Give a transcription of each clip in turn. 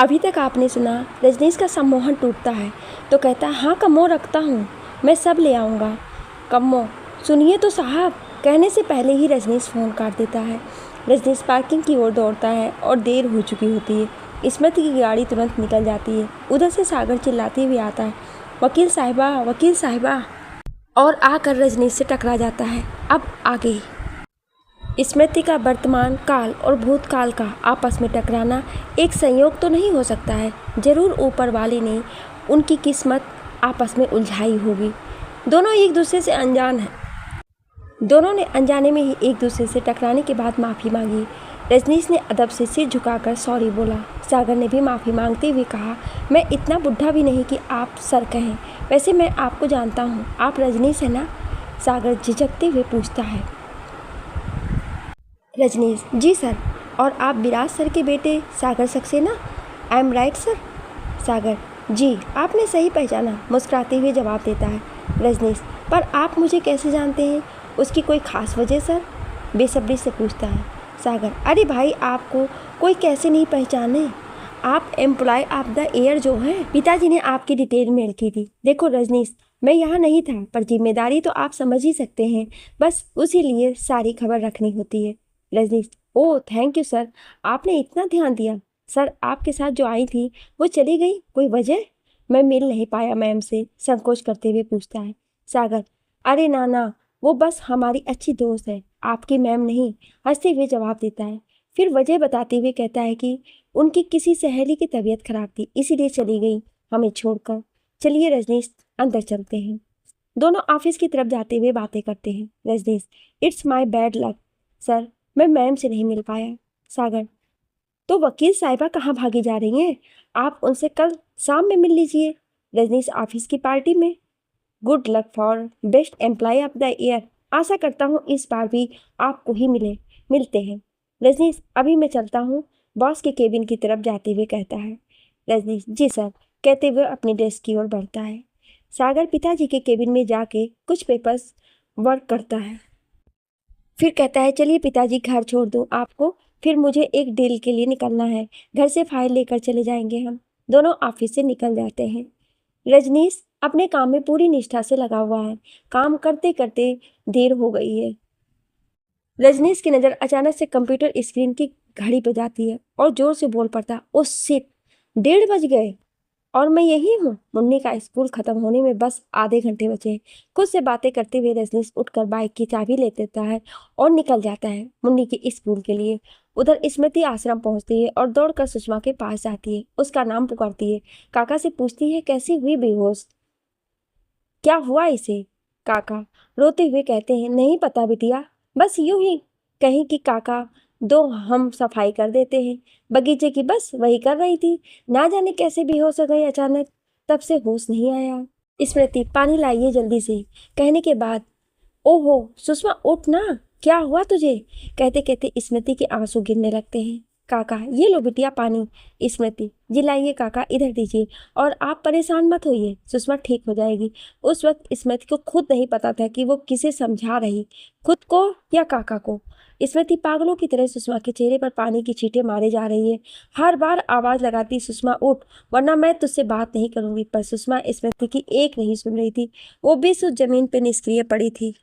अभी तक आपने सुना रजनीश का सम्मोहन टूटता है तो कहता है हाँ कम्मो रखता हूँ, मैं सब ले आऊँगा। कम्मो सुनिए तो साहब, कहने से पहले ही रजनीश फ़ोन काट देता है। रजनीश पार्किंग की ओर दौड़ता है और देर हो चुकी होती है। स्मृति की गाड़ी तुरंत निकल जाती है। उधर से सागर चिल्लाते हुए आता है, वकील साहिबा, वकील साहिबा, और आकर रजनीश से टकरा जाता है। अब आगे स्मृति का वर्तमान काल और भूतकाल का आपस में टकराना एक संयोग तो नहीं हो सकता है। जरूर ऊपर वाले ने उनकी किस्मत आपस में उलझाई होगी। दोनों एक दूसरे से अनजान हैं। दोनों ने अनजाने में ही एक दूसरे से टकराने के बाद माफ़ी मांगी। रजनीश ने अदब से सिर झुकाकर सॉरी बोला। सागर ने भी माफ़ी मांगते हुए कहा, मैं इतना बुढ़ा भी नहीं कि आप सर कहें। वैसे मैं आपको जानता हूँ, आप रजनीश है ना? सागर झिझकते हुए पूछता है। रजनीश, जी सर। और आप विराज सर के बेटे Sagar Saxena? I am right sir? Sagar, जी आपने सही पहचाना, मुस्कुराते हुए जवाब देता है। रजनीश, पर आप मुझे कैसे जानते हैं? उसकी कोई ख़ास वजह सर? बेसब्री से पूछता है। सागर, अरे भाई आपको कोई कैसे नहीं पहचाने, आप एम्प्लॉय ऑफ द ईयर जो हैं, पिताजी ने आपकी डिटेल मेल की थी। देखो रजनीश, मैं यहाँ नहीं था, पर जिम्मेदारी तो आप समझ ही सकते हैं, बस उसी लिए सारी खबर रखनी होती है। Rajneesh, oh thank you sir, आपने इतना ध्यान दिया। सर आपके साथ जो आई थी वो चली गई, कोई वजह? मैं मिल नहीं पाया मैम से, संकोच करते हुए पूछता है। सागर, अरे ना, वो बस हमारी अच्छी दोस्त है, आपकी मैम नहीं, हंसते हुए जवाब देता है। फिर वजह बताते हुए कहता है कि उनकी किसी सहेली की तबीयत खराब थी, इसीलिए चली गई हमें छोड़कर। चलिए रजनीश, अंदर चलते हैं। दोनों ऑफिस की तरफ जाते हुए बातें करते हैं। Rajneesh, it's my bad luck sir, मैं मैम से नहीं मिल पाया। सागर, तो वकील साहिबा कहाँ भागी जा रही हैं? आप उनसे कल शाम में मिल लीजिए, रजनीश ऑफिस की पार्टी में। Good luck for best employee of the year. आशा करता हूँ इस बार भी आपको ही मिलते हैं। रजनीश, अभी मैं चलता हूँ, बॉस के केबिन की तरफ जाते हुए कहता है। रजनीश, जी सर, कहते हुए अपनी डेस्क की ओर बढ़ता है। सागर पिताजी के केबिन में जाके कुछ पेपर्स वर्क करता है। फिर कहता है, चलिए पिताजी घर छोड़ दूँ आपको, फिर मुझे एक डील के लिए निकलना है, घर से फाइल लेकर चले जाएंगे हम। दोनों ऑफिस से निकल जाते हैं। रजनीश अपने काम में पूरी निष्ठा से लगा हुआ है। काम करते करते देर हो गई है। रजनीश की नज़र अचानक से कंप्यूटर स्क्रीन की घड़ी पर जाती है और जोर से बोल पड़ता है, ओ शिट, 1:30 बज गए और मैं यही हूँ। मुन्नी का स्कूल खत्म होने में बस आधे घंटे बचे हैं। खुद से बातें करते हुए रजनीश उठकर बाइक की चाबी ले लेता है और निकल जाता है मुन्नी के स्कूल के लिए। उधर स्मृति आश्रम पहुंचती है और दौड़कर सुषमा के पास जाती है, उसका नाम पुकारती है, काका से पूछती है कैसी हुई बेहोश, क्या हुआ इसे? काका रोते हुए कहते हैं, नहीं पता बिटिया, बस यूं ही कहीं कि काका दो हम सफाई कर देते हैं बगीचे की, बस वही कर रही थी, ना जाने कैसे बेहोश हो गई अचानक, तब से होश नहीं आया। स्मृति, पानी लाइए जल्दी से, कहने के बाद, ओहो सुषमा उठ ना, क्या हुआ तुझे? कहते कहते स्मृति के आंसू गिरने लगते हैं। काका, ये लो बिटिया पानी। स्मृति, जिलाइए काका, इधर दीजिए, और आप परेशान मत होइए, सुषमा ठीक हो जाएगी। उस वक्त स्मृति को खुद नहीं पता था कि वो किसे समझा रही, खुद को या काका को। स्मृति पागलों की तरह सुषमा के चेहरे पर पानी की छींटे मारे जा रही है, हर बार आवाज लगाती, सुषमा उठ वरना मैं तुझसे बात नहीं करूंगी। पर सुषमा स्मृति की एक नहीं सुन रही थी, वो भी उस जमीन पर निष्क्रिय पड़ी थी।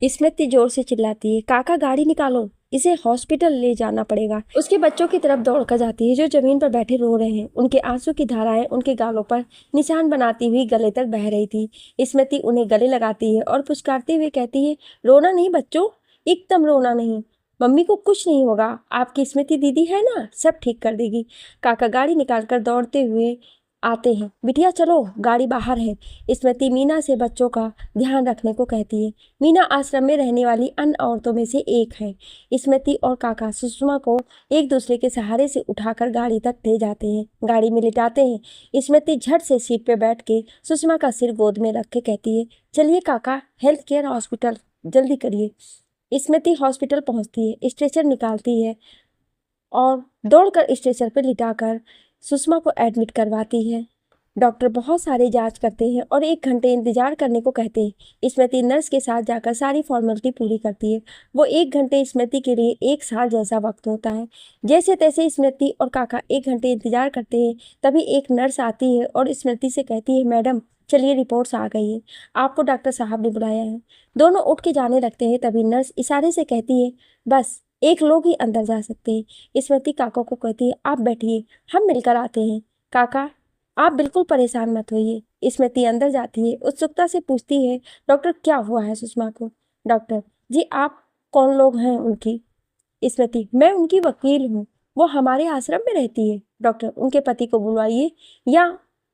स्मृति जोर से चिल्लाती है, काका गाड़ी निकालो, इसे हॉस्पिटल ले जाना पड़ेगा। उसके बच्चों की तरफ दौड़कर जाती है जो जमीन पर बैठे रो रहे हैं। उनके आंसू की धाराएं उनके गालों पर निशान बनाती हुई गले तक बह रही थी। स्मृति उन्हें गले लगाती है और पुचकारते हुए कहती है, रोना नहीं बच्चों, एकदम रोना नहीं, मम्मी को कुछ नहीं होगा, आपकी स्मृति दीदी है ना, सब ठीक कर देगी। काका गाड़ी निकालकर दौड़ते हुए आते हैं। बिटिया चलो, गाड़ी बाहर है। स्मृति मीना से बच्चों का ध्यान रखने को कहती है। मीना आश्रम में रहने वाली अन्य औरतों में से एक है। स्मृति और काका सुषमा को एक दूसरे के सहारे से उठाकर गाड़ी तक ले जाते हैं, गाड़ी में लिटाते हैं। स्मृति झट से सीट पर बैठ के सुषमा का सिर गोद में रख के कहती है, चलिए काका, हेल्थ केयर हॉस्पिटल जल्दी करिए। स्मृति हॉस्पिटल पहुंचती है, स्ट्रेचर निकालती है और दौड़कर स्ट्रेचर पर लिटाकर सुषमा को एडमिट करवाती है। डॉक्टर बहुत सारे जांच करते हैं और 1 घंटे इंतजार करने को कहते हैं। स्मृति नर्स के साथ जाकर सारी फॉर्मेलिटी पूरी करती है। वो 1 घंटे स्मृति के लिए 1 साल जैसा वक्त होता है। जैसे तैसे स्मृति और काका 1 घंटे इंतजार करते हैं। तभी एक नर्स आती है और स्मृति से कहती है, मैडम चलिए रिपोर्ट्स आ गई है, आपको डॉक्टर साहब ने बुलाया है। दोनों उठ के जाने लगते हैं। तभी नर्स इशारे से कहती है, बस एक लोग ही अंदर जा सकते हैं। स्मृति काका को कहती है, आप बैठिए, हम मिलकर आते हैं। काका आप बिल्कुल परेशान मत होइए। स्मृति अंदर जाती है, उत्सुकता से पूछती है, डॉक्टर क्या हुआ है सुषमा को? डॉक्टर जी आप कौन लोग हैं उनकी? स्मृति मैं उनकी वकील हूँ, वो हमारे आश्रम में रहती है। डॉक्टर उनके पति को बुलवाइए या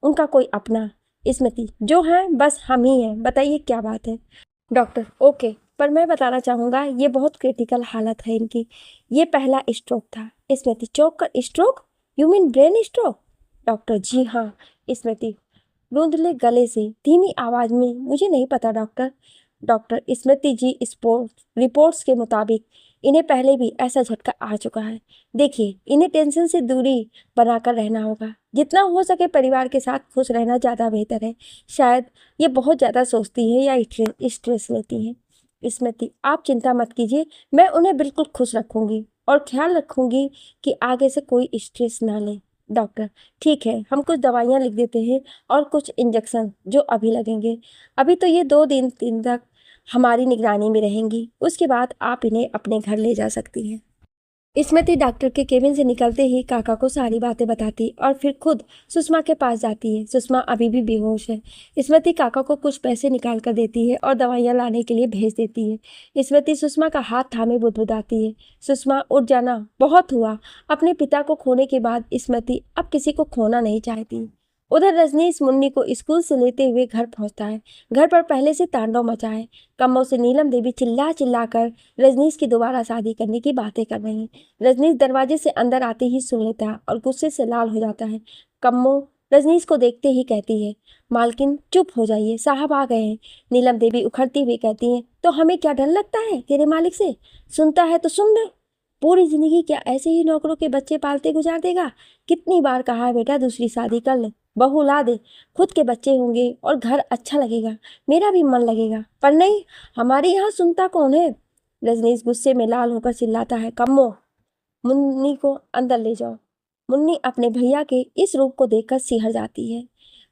उनका कोई अपना। स्मृति जो है बस हम ही हैं, बताइए क्या बात है? डॉक्टर ओके, पर मैं बताना चाहूँगा ये बहुत क्रिटिकल हालत है इनकी, ये पहला स्ट्रोक था। स्मृति चौंक कर, stroke? You mean brain stroke? Doctor जी हाँ। स्मृति रूंधले गले से धीमी आवाज में, मुझे नहीं पता डॉक्टर। डॉक्टर स्मृति जी रिपोर्ट्स के मुताबिक इन्हें पहले भी ऐसा झटका आ चुका है। देखिए इन्हें टेंशन से दूरी बनाकर रहना होगा, जितना हो सके परिवार के साथ खुश रहना ज़्यादा बेहतर है। शायद ये बहुत ज़्यादा सोचती है या स्ट्रेस लेती हैं। स्मृति आप चिंता मत कीजिए, मैं उन्हें बिल्कुल खुश रखूँगी और ख्याल रखूँगी कि आगे से कोई स्ट्रेस ना ले। डॉक्टर ठीक है, हम कुछ दवाइयाँ लिख देते हैं और कुछ इंजेक्शन जो अभी लगेंगे। अभी तो ये 2 दिन तक हमारी निगरानी में रहेंगी, उसके बाद आप इन्हें अपने घर ले जा सकती हैं। स्मृति डॉक्टर के केबिन से निकलते ही काका को सारी बातें बताती और फिर खुद सुषमा के पास जाती है। सुषमा अभी भी बेहोश है। स्मृति काका को कुछ पैसे निकाल कर देती है और दवाइयाँ लाने के लिए भेज देती है। स्मृति सुषमा का हाथ थामे बुदबुदाती है, सुषमा उठ जाना, बहुत हुआ। अपने पिता को खोने के बाद स्मृति अब किसी को खोना नहीं चाहती। उधर रजनीश मुन्नी को स्कूल से लेते हुए घर पहुंचता है। घर पर पहले से तांडव मचा है। कमों से नीलम देवी चिल्ला चिल्ला कर रजनीश की दोबारा शादी करने की बातें कर रही हैं। रजनीश दरवाजे से अंदर आते ही सुन लेता है और गुस्से से लाल हो जाता है। कम्मो रजनीश को देखते ही कहती है, मालकिन चुप हो जाइए, साहब आ गए हैं। नीलम देवी उखड़ती हुई कहती हैं, तो हमें क्या डर लगता है तेरे मालिक से? सुनता है तो सुन ले, पूरी जिंदगी क्या ऐसे ही नौकरों के बच्चे पालते गुजार देगा? कितनी बार कहा है बेटा दूसरी शादी कर ले, बहू ला दे, खुद के बच्चे होंगे और घर अच्छा लगेगा, मेरा भी मन लगेगा। पर नहीं, हमारे यहाँ सुनता कौन है? रजनीश गुस्से में लाल होकर चिल्लाता है, कम्मो मुन्नी को अंदर ले जाओ। मुन्नी अपने भैया के इस रूप को देखकर सिहर जाती है।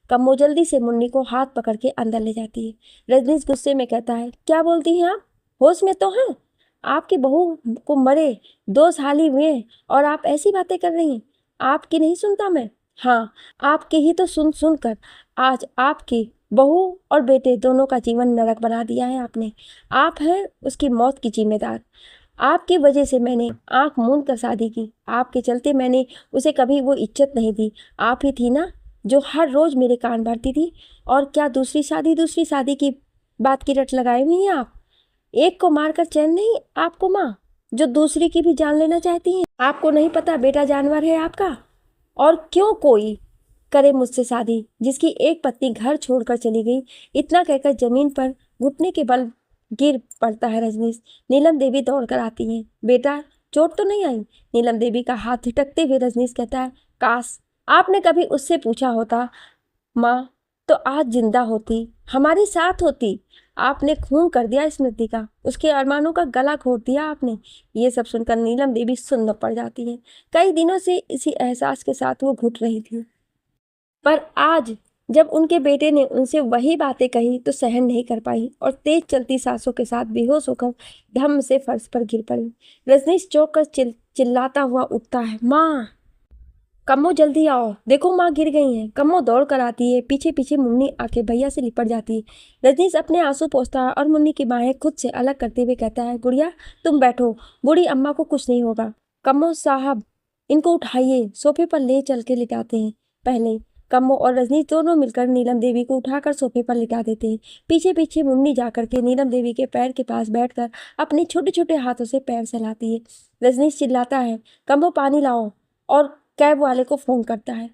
कम्मो जल्दी से मुन्नी को हाथ पकड़ के अंदर ले जाती है। रजनीश गुस्से में कहता है, क्या बोलती हैं आप? होश में तो हैं? आपकी बहू को मरे 2 साल ही हुए और आप ऐसी बातें कर रही हैं। आपकी नहीं सुनता मैं? हाँ, आपके ही तो सुन सुन कर आज आपकी बहू और बेटे दोनों का जीवन नरक बना दिया है आपने। आप हैं उसकी मौत की जिम्मेदार। आपकी वजह से मैंने आंख मूंद कर शादी की, आपके चलते मैंने उसे कभी वो इज्जत नहीं दी। आप ही थी ना जो हर रोज मेरे कान भरती थी। और क्या दूसरी शादी की बात की रट लगाई हुई हैं आप? एक को मारकर चैन नहीं आपको माँ, जो दूसरी की भी जान लेना चाहती हैं। आपको नहीं पता बेटा जानवर है आपका? और क्यों कोई करे मुझसे शादी जिसकी एक पत्नी घर छोड़कर चली गई? इतना कहकर जमीन पर घुटने के बल गिर पड़ता है रजनीश। नीलम देवी दौड़कर आती हैं। बेटा चोट तो नहीं आई? नीलम देवी का हाथ झटकते हुए रजनीश कहता है, काश आपने कभी उससे पूछा होता माँ, तो आज जिंदा होती, हमारे साथ होती। आपने खून कर दिया स्मृति का, उसके अरमानों का गला घोट दिया आपने। ये सब सुनकर नीलम देवी सुन्न पड़ जाती है। कई दिनों से इसी एहसास के साथ वो घुट रही थी, पर आज जब उनके बेटे ने उनसे वही बातें कही तो सहन नहीं कर पाई और तेज चलती सांसों के साथ बेहोश होकर धम्म से फर्श पर गिर पड़ी। रजनीश चौंक कर चिल्लाता हुआ उठता है, माँ कम्मो जल्दी आओ, देखो माँ गिर गई हैं। कम्मो दौड़ कर आती है। पीछे पीछे मुन्नी आके भैया से लिपट जाती है। रजनीश अपने आंसू पोंछता है और मुन्नी की बाहें खुद से अलग करते हुए कहता है, गुड़िया तुम बैठो, बूढ़ी अम्मा को कुछ नहीं होगा। कम्मो साहब इनको उठाइए, सोफे पर ले चल के लिटाते हैं। पहले कम्मो और रजनीश दोनों मिलकर नीलम देवी को उठाकर सोफे पर लिटा देते हैं। पीछे पीछे मुन्नी जाकर के नीलम देवी के पैर के पास बैठकर अपने छोटे छोटे हाथों से पैर सहलाती है। रजनीश चिल्लाता है, कम्मो पानी लाओ, और कैब वाले को फोन करता है।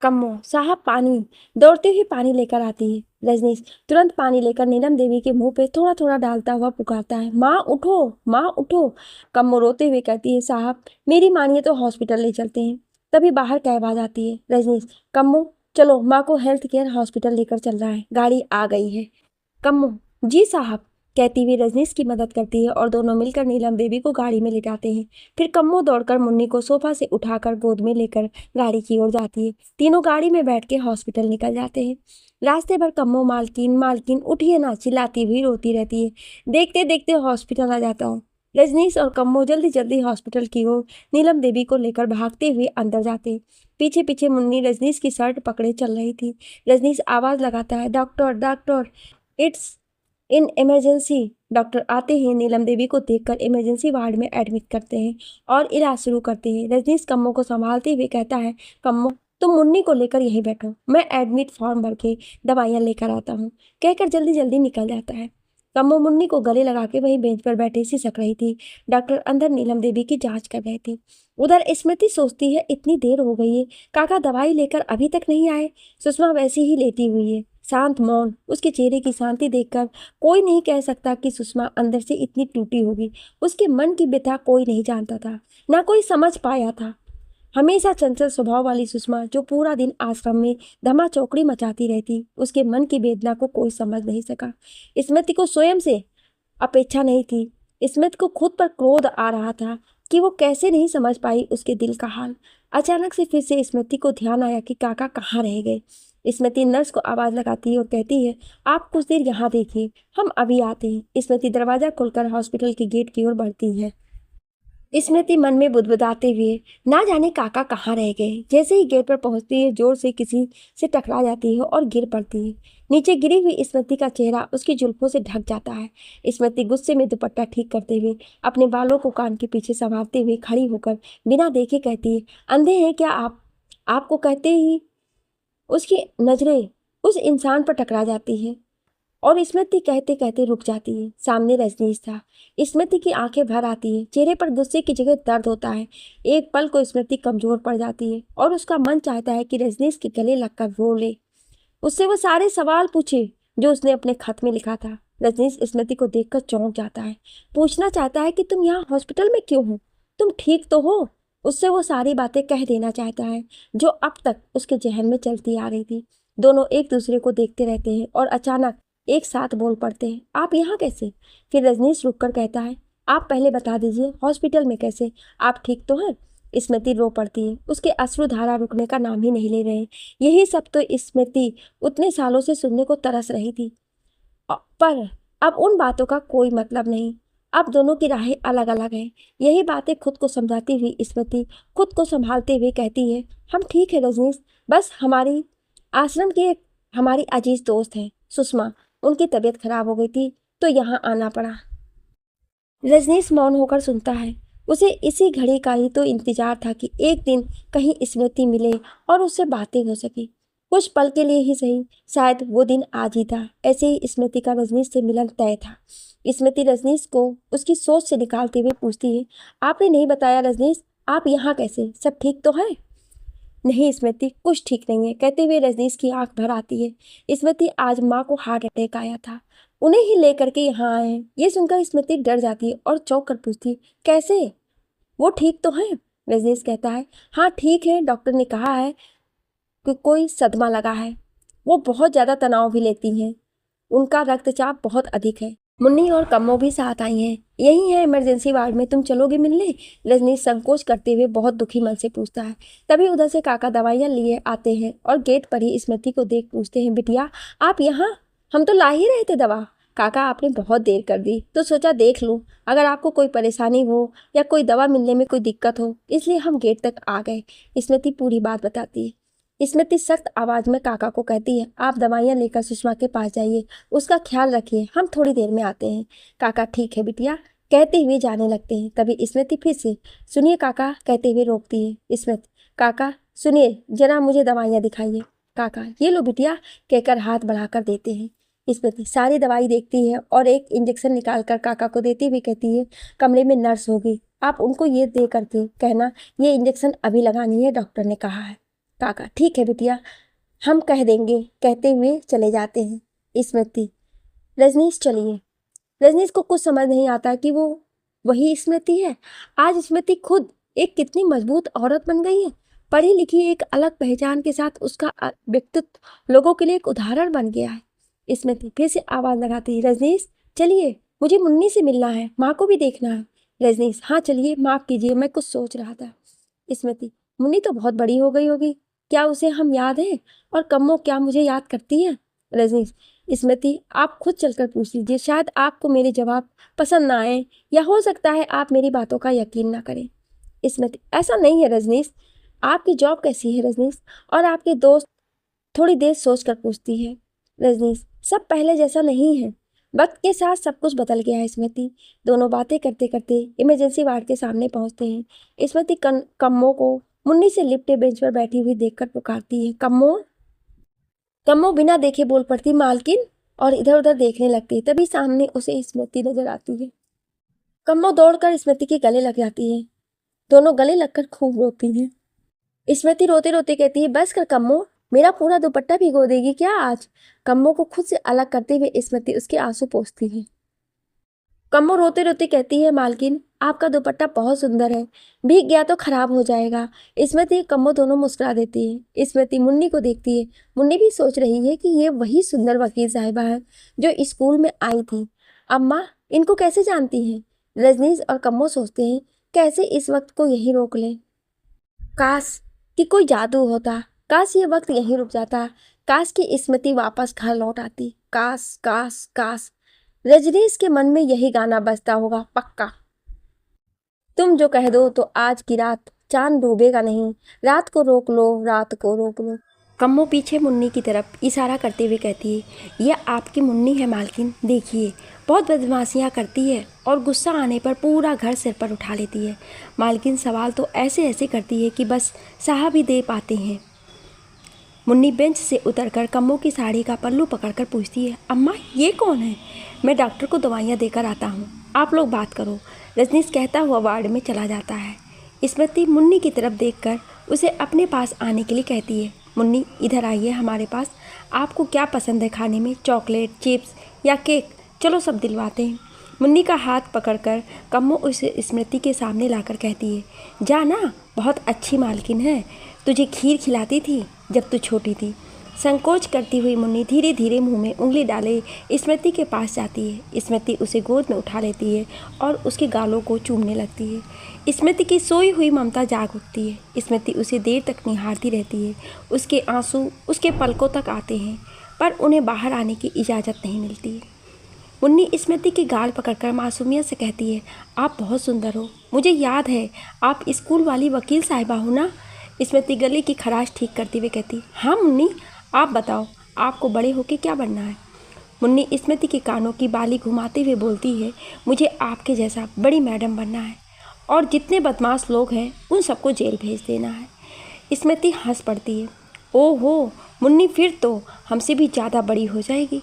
कम्मो साहब पानी, दौड़ती हुई पानी लेकर आती है। रजनीश तुरंत पानी लेकर नीलम देवी के मुंह पे थोड़ा थोड़ा डालता हुआ पुकारता है, माँ उठो, माँ उठो। कम्मो रोते हुए कहती है, साहब मेरी मानिए तो हॉस्पिटल ले चलते हैं। तभी बाहर कैब आ जाती है। रजनीश, कम्मो चलो, माँ को हेल्थ केयर हॉस्पिटल लेकर चल रहा है, गाड़ी आ गई है। कम्मो, जी साहब, कहती हुई रजनीश की मदद करती है और दोनों मिलकर नीलम देवी को गाड़ी में लेटाते हैं। फिर कम्मो दौड़कर मुन्नी को सोफा से उठाकर गोद में लेकर गाड़ी की ओर जाती है। तीनों गाड़ी में बैठ के हॉस्पिटल निकल जाते हैं। रास्ते भर कम्मो मालकिन मालकिन उठिए ना चिल्लाती हुई रोती रहती है। देखते देखते हॉस्पिटल आ जाता हूँ। रजनीश और कम्मो जल्दी जल्दी हॉस्पिटल की ओर नीलम देवी को लेकर भागते हुए अंदर जाते हैं। पीछे पीछे मुन्नी रजनीश की शर्ट पकड़े चल रही थी। रजनीश आवाज लगाता है, doctor doctor, it's in emergency. Doctor आते हैं, नीलम देवी को देखकर इमरजेंसी वार्ड में एडमिट करते हैं और इलाज शुरू करते हैं। रजनीश कम्मो को संभालते हुए कहता है, कम्मो तुम मुन्नी को लेकर यहीं बैठो, मैं एडमिट फॉर्म भर के दवाइयाँ लेकर आता हूँ। कहकर जल्दी जल्दी निकल जाता है। कम्मो मुन्नी को गले लगा के वहीं बेंच पर बैठे सिसक रही थी। डॉक्टर अंदर नीलम देवी की जांच कर रहे थे। उधर स्मृति सोचती है, इतनी देर हो गई है, काका दवाई लेकर अभी तक नहीं आए। सुषमा वैसी ही लेटी हुई है, शांत मौन। उसके चेहरे की शांति देखकर कोई नहीं कह सकता कि सुषमा अंदर से इतनी टूटी होगी। उसके मन की व्यथा कोई नहीं जानता था, ना कोई समझ पाया था। हमेशा चंचल स्वभाव वाली सुषमा, जो पूरा दिन आश्रम में धमा चौकड़ी मचाती रहती, उसके मन की वेदना को कोई समझ नहीं सका। स्मृति को स्वयं से अपेक्षा नहीं थी। स्मिथ को खुद पर क्रोध आ रहा था कि वो कैसे नहीं समझ पाई उसके दिल का हाल। अचानक से फिर से स्मृति को ध्यान आया कि काका कहाँ रह गए। स्मृति नर्स को आवाज लगाती है और कहती है, आप कुछ देर यहाँ देखिए, हम अभी आते हैं। स्मृति दरवाजा खोलकर हॉस्पिटल के गेट की ओर बढ़ती है। स्मृति मन में बुदबुदाते हुए ना जाने काका कहाँ रह गए। जैसे ही गेट पर पहुंचती है, जोर से किसी से टकरा जाती है और गिर पड़ती है। नीचे गिरी हुई स्मृति का चेहरा उसकी जुल्फों से ढक जाता है। स्मृति गुस्से में दुपट्टा ठीक करते हुए अपने बालों को कान के पीछे संभालते हुए खड़ी होकर बिना देखे कहती है, अंधे हैं क्या आप? आपको कहते ही उसकी नजरें उस इंसान पर टकरा जाती है और स्मृति कहते कहते रुक जाती है। सामने रजनीश था। स्मृति की आंखें भर आती है, चेहरे पर गुस्से की जगह दर्द होता है। एक पल को स्मृति कमजोर पड़ जाती है और उसका मन चाहता है कि रजनीश के गले लगकर रो ले, उससे वो सारे सवाल पूछे जो उसने अपने खत में लिखा था। रजनीश स्मृति को देखकर चौंक जाता है, पूछना चाहता है कि तुम यहाँ हॉस्पिटल में क्यों हो, तुम ठीक तो हो? उससे वो सारी बातें कह देना चाहता है जो अब तक उसके जहन में चलती आ रही थी। दोनों एक दूसरे को देखते रहते हैं और अचानक एक साथ बोल पड़ते हैं, आप यहाँ कैसे? फिर रजनीश रुककर कहता है, आप पहले बता दीजिए हॉस्पिटल में कैसे, आप ठीक तो हैं? स्मृति रो पड़ती है, उसके अश्रुधारा रुकने का नाम ही नहीं ले रहे। यही सब तो स्मृति उतने सालों से सुनने को तरस रही थी, पर अब उन बातों का कोई मतलब नहीं। अब दोनों की राहें अलग अलग हैं। यही बातें खुद को समझाती हुई स्मृति खुद को संभालते हुए कहती है, हम ठीक है रजनीश, बस हमारी आश्रम की एक हमारी अजीज दोस्त है सुषमा, उनकी तबीयत खराब हो गई थी तो यहाँ आना पड़ा। रजनीश मौन होकर सुनता है। उसे इसी घड़ी का ही तो इंतजार था कि एक दिन कहीं स्मृति मिले और उससे बातें हो सके, कुछ पल के लिए ही सही। शायद वो दिन आज ही था। ऐसे ही स्मृति का रजनीश से मिलन तय था। स्मृति रजनीश को उसकी सोच से निकालते हुए पूछती है, आपने नहीं बताया रजनीश, आप यहाँ कैसे, सब ठीक तो है? नहीं स्मृति, कुछ ठीक नहीं है, कहते हुए रजनीश की आंख भर आती है। स्मृति, आज माँ को हार्ट अटैक आया था, उन्हें ही लेकर के यहाँ आए हैं। ये सुनकर स्मृति डर जाती है और चौंक कर पूछती, कैसे, वो ठीक तो है? रजनीश कहता है, हाँ ठीक है, डॉक्टर ने कहा है कि कोई सदमा लगा है। वो बहुत ज़्यादा तनाव भी लेती हैं, उनका रक्तचाप बहुत अधिक है। मुन्नी और कम्मो भी साथ आई हैं, यही है इमरजेंसी वार्ड में, तुम चलोगे मिलने? रजनीश संकोच करते हुए बहुत दुखी मन से पूछता है। तभी उधर से काका दवाइयाँ लिए आते हैं और गेट पर ही स्मृति को देख पूछते हैं, बिटिया आप यहाँ? हम तो ला ही रहे थे दवा। काका आपने बहुत देर कर दी तो सोचा देख लूँ, अगर आपको कोई परेशानी हो या कोई दवा मिलने में कोई दिक्कत हो, इसलिए हम गेट तक आ गए। स्मृति पूरी बात बताती है। स्मृति सख्त आवाज में काका को कहती है, आप दवाइयाँ लेकर सुषमा के पास जाइए, उसका ख्याल रखिए, हम थोड़ी देर में आते हैं। काका ठीक है बिटिया, कहते हुए जाने लगते हैं। तभी स्मृति फिर से, सुनिए काका, कहते हुए रोकती है। स्मृति, काका सुनिए, जरा मुझे दवाइयाँ दिखाइए। काका, ये लो बिटिया, कहकर हाथ बढ़ाकर देते हैं। स्मृति सारी दवाई देखती है और एक इंजेक्शन निकाल कर काका को देती हुई कहती है, कमरे में नर्स होगी, आप उनको ये दे करके कहना ये इंजेक्शन अभी लगानी है, डॉक्टर ने कहा है। काका ठीक है बिटिया, हम कह देंगे, कहते हुए चले जाते हैं। स्मृति, रजनीश चलिए। रजनीश को कुछ समझ नहीं आता कि वो वही स्मृति है। आज स्मृति खुद एक कितनी मजबूत औरत बन गई है, पढ़ी लिखी एक अलग पहचान के साथ उसका व्यक्तित्व लोगों के लिए एक उदाहरण बन गया है। स्मृति फिर से आवाज़ लगाती, रजनीश चलिए, मुझे मुन्नी से मिलना है, माँ को भी देखना है। रजनीश हाँ चलिए, माफ़ कीजिए, मैं कुछ सोच रहा था। स्मृति मुन्नी तो बहुत बड़ी हो गई होगी, क्या उसे हम याद हैं? और कम्मो क्या मुझे याद करती है? रजनीश स्मृति आप खुद चलकर पूछ लीजिए, शायद आपको मेरे जवाब पसंद ना आए, या हो सकता है आप मेरी बातों का यकीन ना करें। स्मृति ऐसा नहीं है रजनीश, आपकी जॉब कैसी है रजनीश? और आपके दोस्त? थोड़ी देर सोचकर पूछती है। रजनीश सब पहले जैसा नहीं है, वक्त के साथ सब कुछ बदल गया है स्मृति। दोनों बातें करते करते इमरजेंसी वार्ड के सामने पहुंचते हैं। स्मृति कम्मो को मुन्नी से लिपटे बेंच पर बैठी हुई देखकर पुकारती है, कम्मो। कम्मो बिना देखे बोल पड़ती, मालकिन, और इधर उधर देखने लगती है। तभी सामने उसे स्मृति नजर आती है। कम्मो दौड़कर स्मृति के गले लग जाती है। दोनों गले लगकर खूब रोती हैं। स्मृति रोते रोते कहती है, बस कर कम्मो, मेरा पूरा दुपट्टा भिगो देगी क्या आज? कम्मो को खुद से अलग करते हुए स्मृति उसके आंसू पोंछती है। कम्मो रोते रोते कहती है, मालकिन आपका दुपट्टा बहुत सुंदर है, भीग गया तो खराब हो जाएगा। स्मृति कम्मो दोनों मुस्कुरा देती है। स्मृति मुन्नी को देखती है। मुन्नी भी सोच रही है कि ये वही सुंदर वकील साहिबा है जो स्कूल में आई थी। अम्मा इनको कैसे जानती हैं? रजनीश और कम्मो सोचते हैं, कैसे इस वक्त को यहीं रोक लें। काश कि कोई जादू होता, काश ये वक्त यहीं रुक जाता, काश की स्मृति वापस घर लौट आती। काश काश काश। रजनीश के मन में यही गाना बजता होगा पक्का। तुम जो कह दो तो आज की रात चांद डूबेगा नहीं, रात को रोक लो, रात को रोक लो। कम्मो पीछे मुन्नी की तरफ इशारा करते हुए कहती है, यह आपकी मुन्नी है मालकिन, देखिए बहुत बदमाशियाँ करती है और गुस्सा आने पर पूरा घर सिर पर उठा लेती है। मालकिन सवाल तो ऐसे ऐसे करती है कि बस साहब ही दे पाते हैं। मुन्नी बेंच से उतरकर कम्मो की साड़ी का पल्लू पकड़कर पूछती है, अम्मा ये कौन है? मैं डॉक्टर को दवाइयाँ देकर आता हूँ, आप लोग बात करो। रजनीश कहता हुआ वार्ड में चला जाता है। स्मृति मुन्नी की तरफ देखकर उसे अपने पास आने के लिए कहती है, मुन्नी इधर आइए हमारे पास, आपको क्या पसंद है खाने में? चॉकलेट, चिप्स या केक? चलो सब दिलवाते हैं। मुन्नी का हाथ पकड़कर कम्मो उसे स्मृति के सामने लाकर कहती है, जा ना, बहुत अच्छी मालकिन है, तुझे खीर खिलाती थी जब तू छोटी थी। संकोच करती हुई मुन्नी धीरे धीरे मुंह में उंगली डाले स्मृति के पास जाती है। स्मृति उसे गोद में उठा लेती है और उसके गालों को चूमने लगती है। स्मृति की सोई हुई ममता जाग उठती है। स्मृति उसे देर तक निहारती रहती है। उसके आंसू उसके पलकों तक आते हैं, पर उन्हें बाहर आने की इजाज़त नहीं मिलती। मुन्नी स्मृति की गाल पकड़कर मासूमियत से कहती है, आप बहुत सुंदर हो, मुझे याद है आप स्कूल वाली वकील साहिबा हो ना? स्मृति गले की खराश ठीक करते हुए कहती, हाँ मुन्नी, आप बताओ आपको बड़े होके क्या बनना है? मुन्नी स्मृति के कानों की बाली घुमाते हुए बोलती है, मुझे आपके जैसा बड़ी मैडम बनना है और जितने बदमाश लोग हैं उन सबको जेल भेज देना है। स्मृति हंस पड़ती है, ओहो मुन्नी, फिर तो हमसे भी ज़्यादा बड़ी हो जाएगी।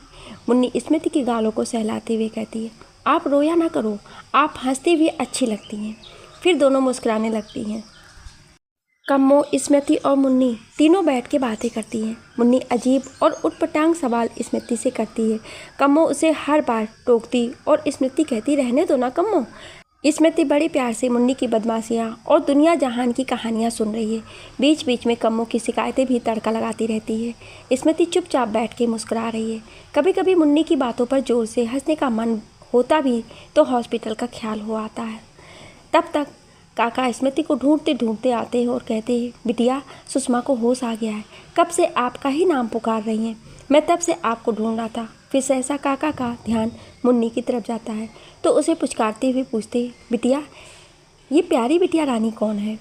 मुन्नी स्मृति की गालों को सहलाते हुए कहती है, आप रोया ना करो, आप हंसते हुए अच्छी लगती हैं। फिर दोनों मुस्कुराने लगती हैं। कम्मो, स्मृति और मुन्नी तीनों बैठ के बातें करती हैं। मुन्नी अजीब और उटपटांग सवाल स्मृति से करती है। कम्मो उसे हर बार टोकती और स्मृति कहती, रहने दो ना कम्मो। स्मृति बड़े प्यार से मुन्नी की बदमाशियाँ और दुनिया जहान की कहानियाँ सुन रही है। बीच बीच में कम्मो की शिकायतें भी तड़का लगाती रहती है। स्मृति चुपचाप बैठ के मुस्कुरा रही है। कभी कभी मुन्नी की बातों पर जोर से हंसने का मन होता भी तो हॉस्पिटल का ख्याल हो आता है। तब तक काका स्मृति को ढूंढते ढूंढते आते हैं और कहते हैं, बिटिया सुषमा को होश आ गया है, कब से आपका ही नाम पुकार रही हैं, मैं तब से आपको ढूंढ रहा था। फिर सहसा काका का ध्यान मुन्नी की तरफ जाता है तो उसे पुचकारते हुए पूछते, बिटिया ये प्यारी बिटिया रानी कौन है?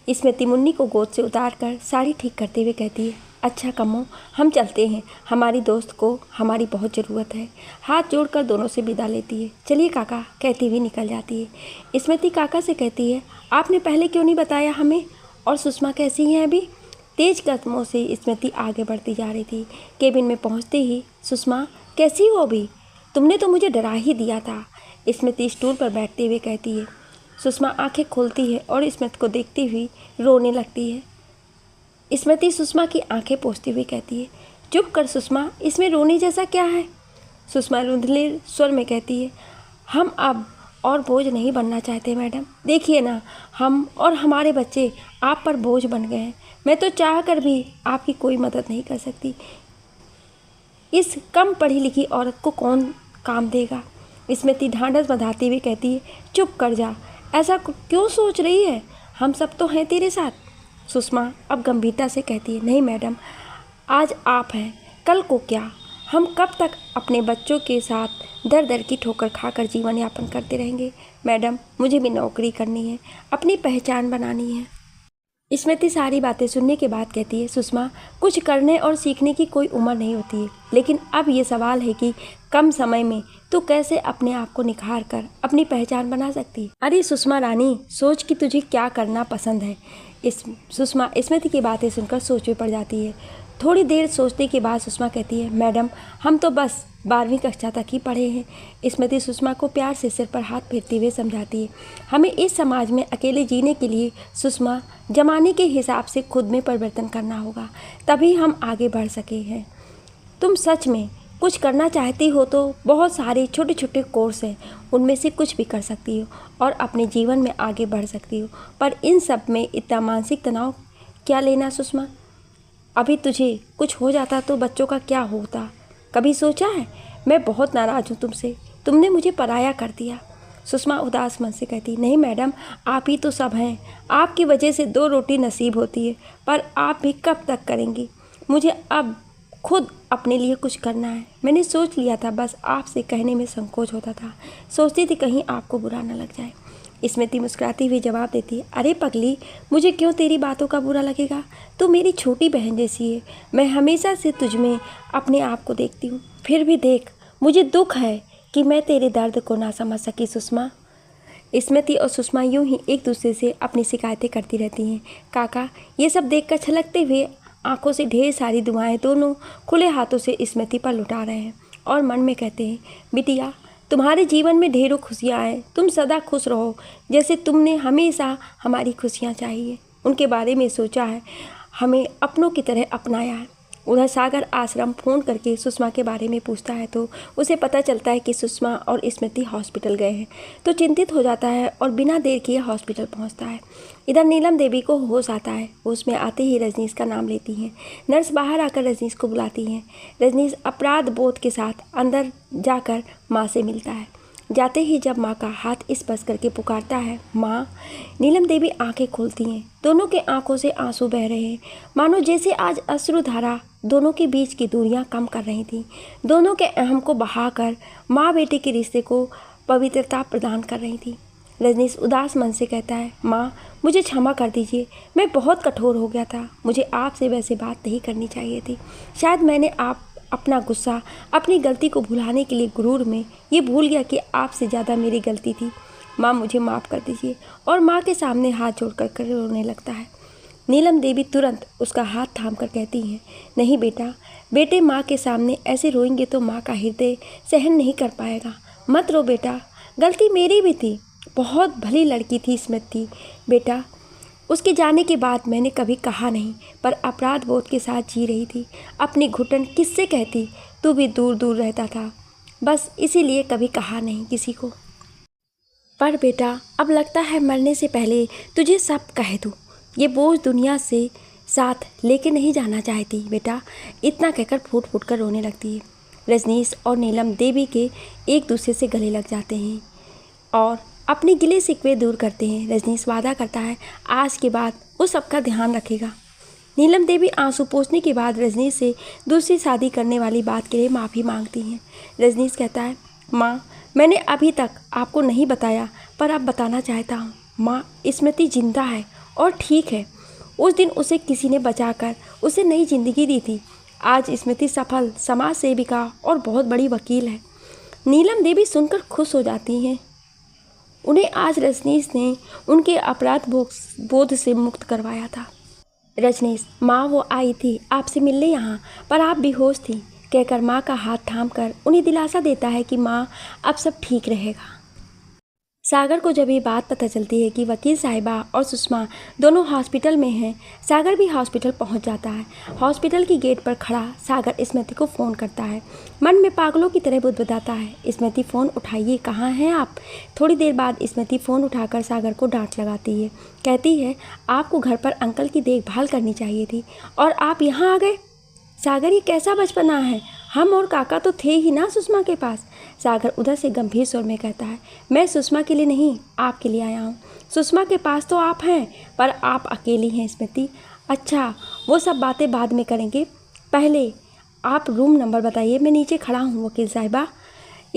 स्मृति मुन्नी को गोद से उतार कर साड़ी ठीक करते हुए कहती है, अच्छा कम्मो, हम चलते हैं, हमारी दोस्त को हमारी बहुत ज़रूरत है। हाथ जोड़कर दोनों से विदा लेती है। चलिए काका, कहती हुई निकल जाती है। स्मृति काका से कहती है, आपने पहले क्यों नहीं बताया हमें? और सुषमा कैसी हैं अभी? तेज कदमों से स्मृति आगे बढ़ती जा रही थी। केबिन में पहुंचते ही, सुषमा कैसी हो अभी? तुमने तो मुझे डरा ही दिया था। स्मृति स्टूल पर बैठते हुए कहती है। सुषमा आंखें खोलती है और स्मृति को देखती हुई रोने लगती है। स्मृति सुषमा की आंखें पोंछती हुई कहती है, चुप कर सुषमा, इसमें रोने जैसा क्या है? सुषमा रुंधले स्वर में कहती है, हम अब और बोझ नहीं बनना चाहते मैडम। देखिए ना, हम और हमारे बच्चे आप पर बोझ बन गए हैं। मैं तो चाह कर भी आपकी कोई मदद नहीं कर सकती। इस कम पढ़ी लिखी औरत को कौन काम देगा? स्मृति ढांढस बंधाती हुई कहती है, चुप कर जा, ऐसा क्यों सोच रही है? हम सब तो हैं तेरे साथ। सुषमा अब गंभीरता से कहती है, नहीं मैडम, आज आप हैं, कल को क्या? हम कब तक अपने बच्चों के साथ दर दर की ठोकर खाकर जीवन यापन करते रहेंगे? मैडम, मुझे भी नौकरी करनी है, अपनी पहचान बनानी है। स्मृति सारी बातें सुनने के बाद कहती है, सुषमा, कुछ करने और सीखने की कोई उम्र नहीं होती है, लेकिन अब ये सवाल है कि कम समय में तू कैसे अपने आप को निखार कर अपनी पहचान बना सकती है। अरे सुषमा रानी, सोच कि तुझे क्या करना पसंद है। सुषमा स्मृति की बातें सुनकर सोच में पड़ जाती है। थोड़ी देर सोचने के बाद सुषमा कहती है, मैडम, हम तो बस 12वीं कक्षा तक ही पढ़े हैं। स्मृति सुषमा को प्यार से सिर पर हाथ फेरते हुए समझाती है, हमें इस समाज में अकेले जीने के लिए सुषमा जमाने के हिसाब से खुद में परिवर्तन करना होगा, तभी हम आगे बढ़ सके हैं। तुम सच में कुछ करना चाहती हो तो बहुत सारे छोटे छोटे कोर्स हैं, उनमें से कुछ भी कर सकती हो और अपने जीवन में आगे बढ़ सकती हो। पर इन सब में इतना मानसिक तनाव क्या लेना सुषमा? अभी तुझे कुछ हो जाता तो बच्चों का क्या होता, कभी सोचा है? मैं बहुत नाराज़ हूँ तुमसे, तुमने मुझे पराया कर दिया। सुषमा उदास मन से कहती, नहीं मैडम, आप ही तो सब हैं, आपकी वजह से 2 रोटी नसीब होती है, पर आप भी कब तक करेंगी? मुझे अब खुद अपने लिए कुछ करना है। मैंने सोच लिया था, बस आपसे कहने में संकोच होता था, सोचती थी कहीं आपको बुरा न लग जाए। स्मृति मुस्कुराती हुई जवाब देती है, अरे पगली, मुझे क्यों तेरी बातों का बुरा लगेगा? तू मेरी छोटी बहन जैसी है, मैं हमेशा से तुझ में अपने आप को देखती हूँ। फिर भी देख, मुझे दुख है कि मैं तेरे दर्द को ना समझ सकी सुषमा। स्मृति और सुषमा यूं ही एक दूसरे से अपनी शिकायतें करती रहती हैं। काका ये सब देखकर छलकते हुए आंखों से ढेर सारी दुआएं दोनों खुले हाथों से स्मृति पर लुटा रहे हैं और मन में कहते हैं, बिटिया, तुम्हारे जीवन में ढेरों खुशियाँ आए, तुम सदा खुश रहो, जैसे तुमने हमेशा हमारी खुशियाँ चाहिए। उनके बारे में सोचा है, हमें अपनों की तरह अपनाया है। उधर सागर आश्रम फ़ोन करके सुषमा के बारे में पूछता है तो उसे पता चलता है कि सुषमा और स्मृति हॉस्पिटल गए हैं, तो चिंतित हो जाता है और बिना देर किए हॉस्पिटल पहुंचता है। इधर नीलम देवी को होश आता है, होश में आते ही रजनीश का नाम लेती हैं। नर्स बाहर आकर रजनीश को बुलाती हैं। रजनीश अपराध बोध के साथ अंदर जाकर माँ से मिलता है। जाते ही जब माँ का हाथ स्पर्श करके पुकारता है, माँ, नीलम देवी आंखें खोलती हैं। दोनों के आंखों से आंसू बह रहे हैं, मानो जैसे आज अश्रुधारा दोनों के बीच की दूरियां कम कर रही थीं। दोनों के अहम को बहाकर माँ बेटे के रिश्ते को पवित्रता प्रदान कर रही थी। रजनीश उदास मन से कहता है, माँ, मुझे क्षमा कर दीजिए, मैं बहुत कठोर हो गया था, मुझे आपसे वैसे बात नहीं करनी चाहिए थी। शायद मैंने अपना गुस्सा, अपनी गलती को भुलाने के लिए गुरूर में ये भूल गया कि आपसे ज़्यादा मेरी गलती थी। माँ, मुझे माफ़ कर दीजिए। और माँ के सामने हाथ जोड़कर रोने लगता है। नीलम देवी तुरंत उसका हाथ थाम कर कहती हैं, नहीं बेटा, बेटे माँ के सामने ऐसे रोएंगे तो माँ का हृदय सहन नहीं कर पाएगा। मत रो बेटा, गलती मेरी भी थी, बहुत भली लड़की थी स्मृति बेटा। उसके जाने के बाद मैंने कभी कहा नहीं, पर अपराध बोध के साथ जी रही थी। अपनी घुटन किससे कहती, तू भी दूर दूर रहता था, बस इसीलिए कभी कहा नहीं किसी को। पर बेटा, अब लगता है मरने से पहले तुझे सब कह दूँ। ये बोझ दुनिया से साथ लेके नहीं जाना चाहती बेटा। इतना कहकर फूट फूट कर रोने लगती है। रजनीश और नीलम देवी के एक दूसरे से गले लग जाते हैं और अपने गिले शिकवे दूर करते हैं। रजनीश वादा करता है आज के बाद वो सबका ध्यान रखेगा। नीलम देवी आंसू पोंछने के बाद रजनीश से दूसरी शादी करने वाली बात के लिए माफ़ी मांगती हैं। रजनीश कहता है, माँ, मैंने अभी तक आपको नहीं बताया, पर अब बताना चाहता हूँ। माँ, स्मृति जिंदा है और ठीक है। उस दिन उसे किसी ने बचाकर उसे नई जिंदगी दी थी। आज स्मृति सफल समाज सेविका और बहुत बड़ी वकील है। नीलम देवी सुनकर खुश हो जाती हैं। उन्हें आज रजनीश ने उनके अपराध बोध से मुक्त करवाया था। रजनीश, माँ वो आई थी आपसे मिलने यहाँ, पर आप बेहोश थी, कहकर माँ का हाथ थामकर उन्हें दिलासा देता है कि माँ अब सब ठीक रहेगा। सागर को जब ये बात पता चलती है कि वकील साहिबा और सुषमा दोनों हॉस्पिटल में हैं, सागर भी हॉस्पिटल पहुंच जाता है। हॉस्पिटल की गेट पर खड़ा सागर स्मृति को फ़ोन करता है। मन में पागलों की तरह बुदबुदाता है, स्मृति फ़ोन उठाइए, कहाँ हैं आप। थोड़ी देर बाद स्मृति फ़ोन उठाकर सागर को डांट लगाती है, कहती है आपको घर पर अंकल की देखभाल करनी चाहिए थी और आप यहाँ आ गए। सागर, ये कैसा बचपना है, हम और काका तो थे ही ना सुषमा के पास। सागर उधर से गंभीर स्वर में कहता है, मैं सुषमा के लिए नहीं, आपके लिए आया हूँ। सुषमा के पास तो आप हैं, पर आप अकेली हैं स्मृति। अच्छा, वो सब बातें बाद में करेंगे, पहले आप रूम नंबर बताइए, मैं नीचे खड़ा हूँ वकील साहिबा।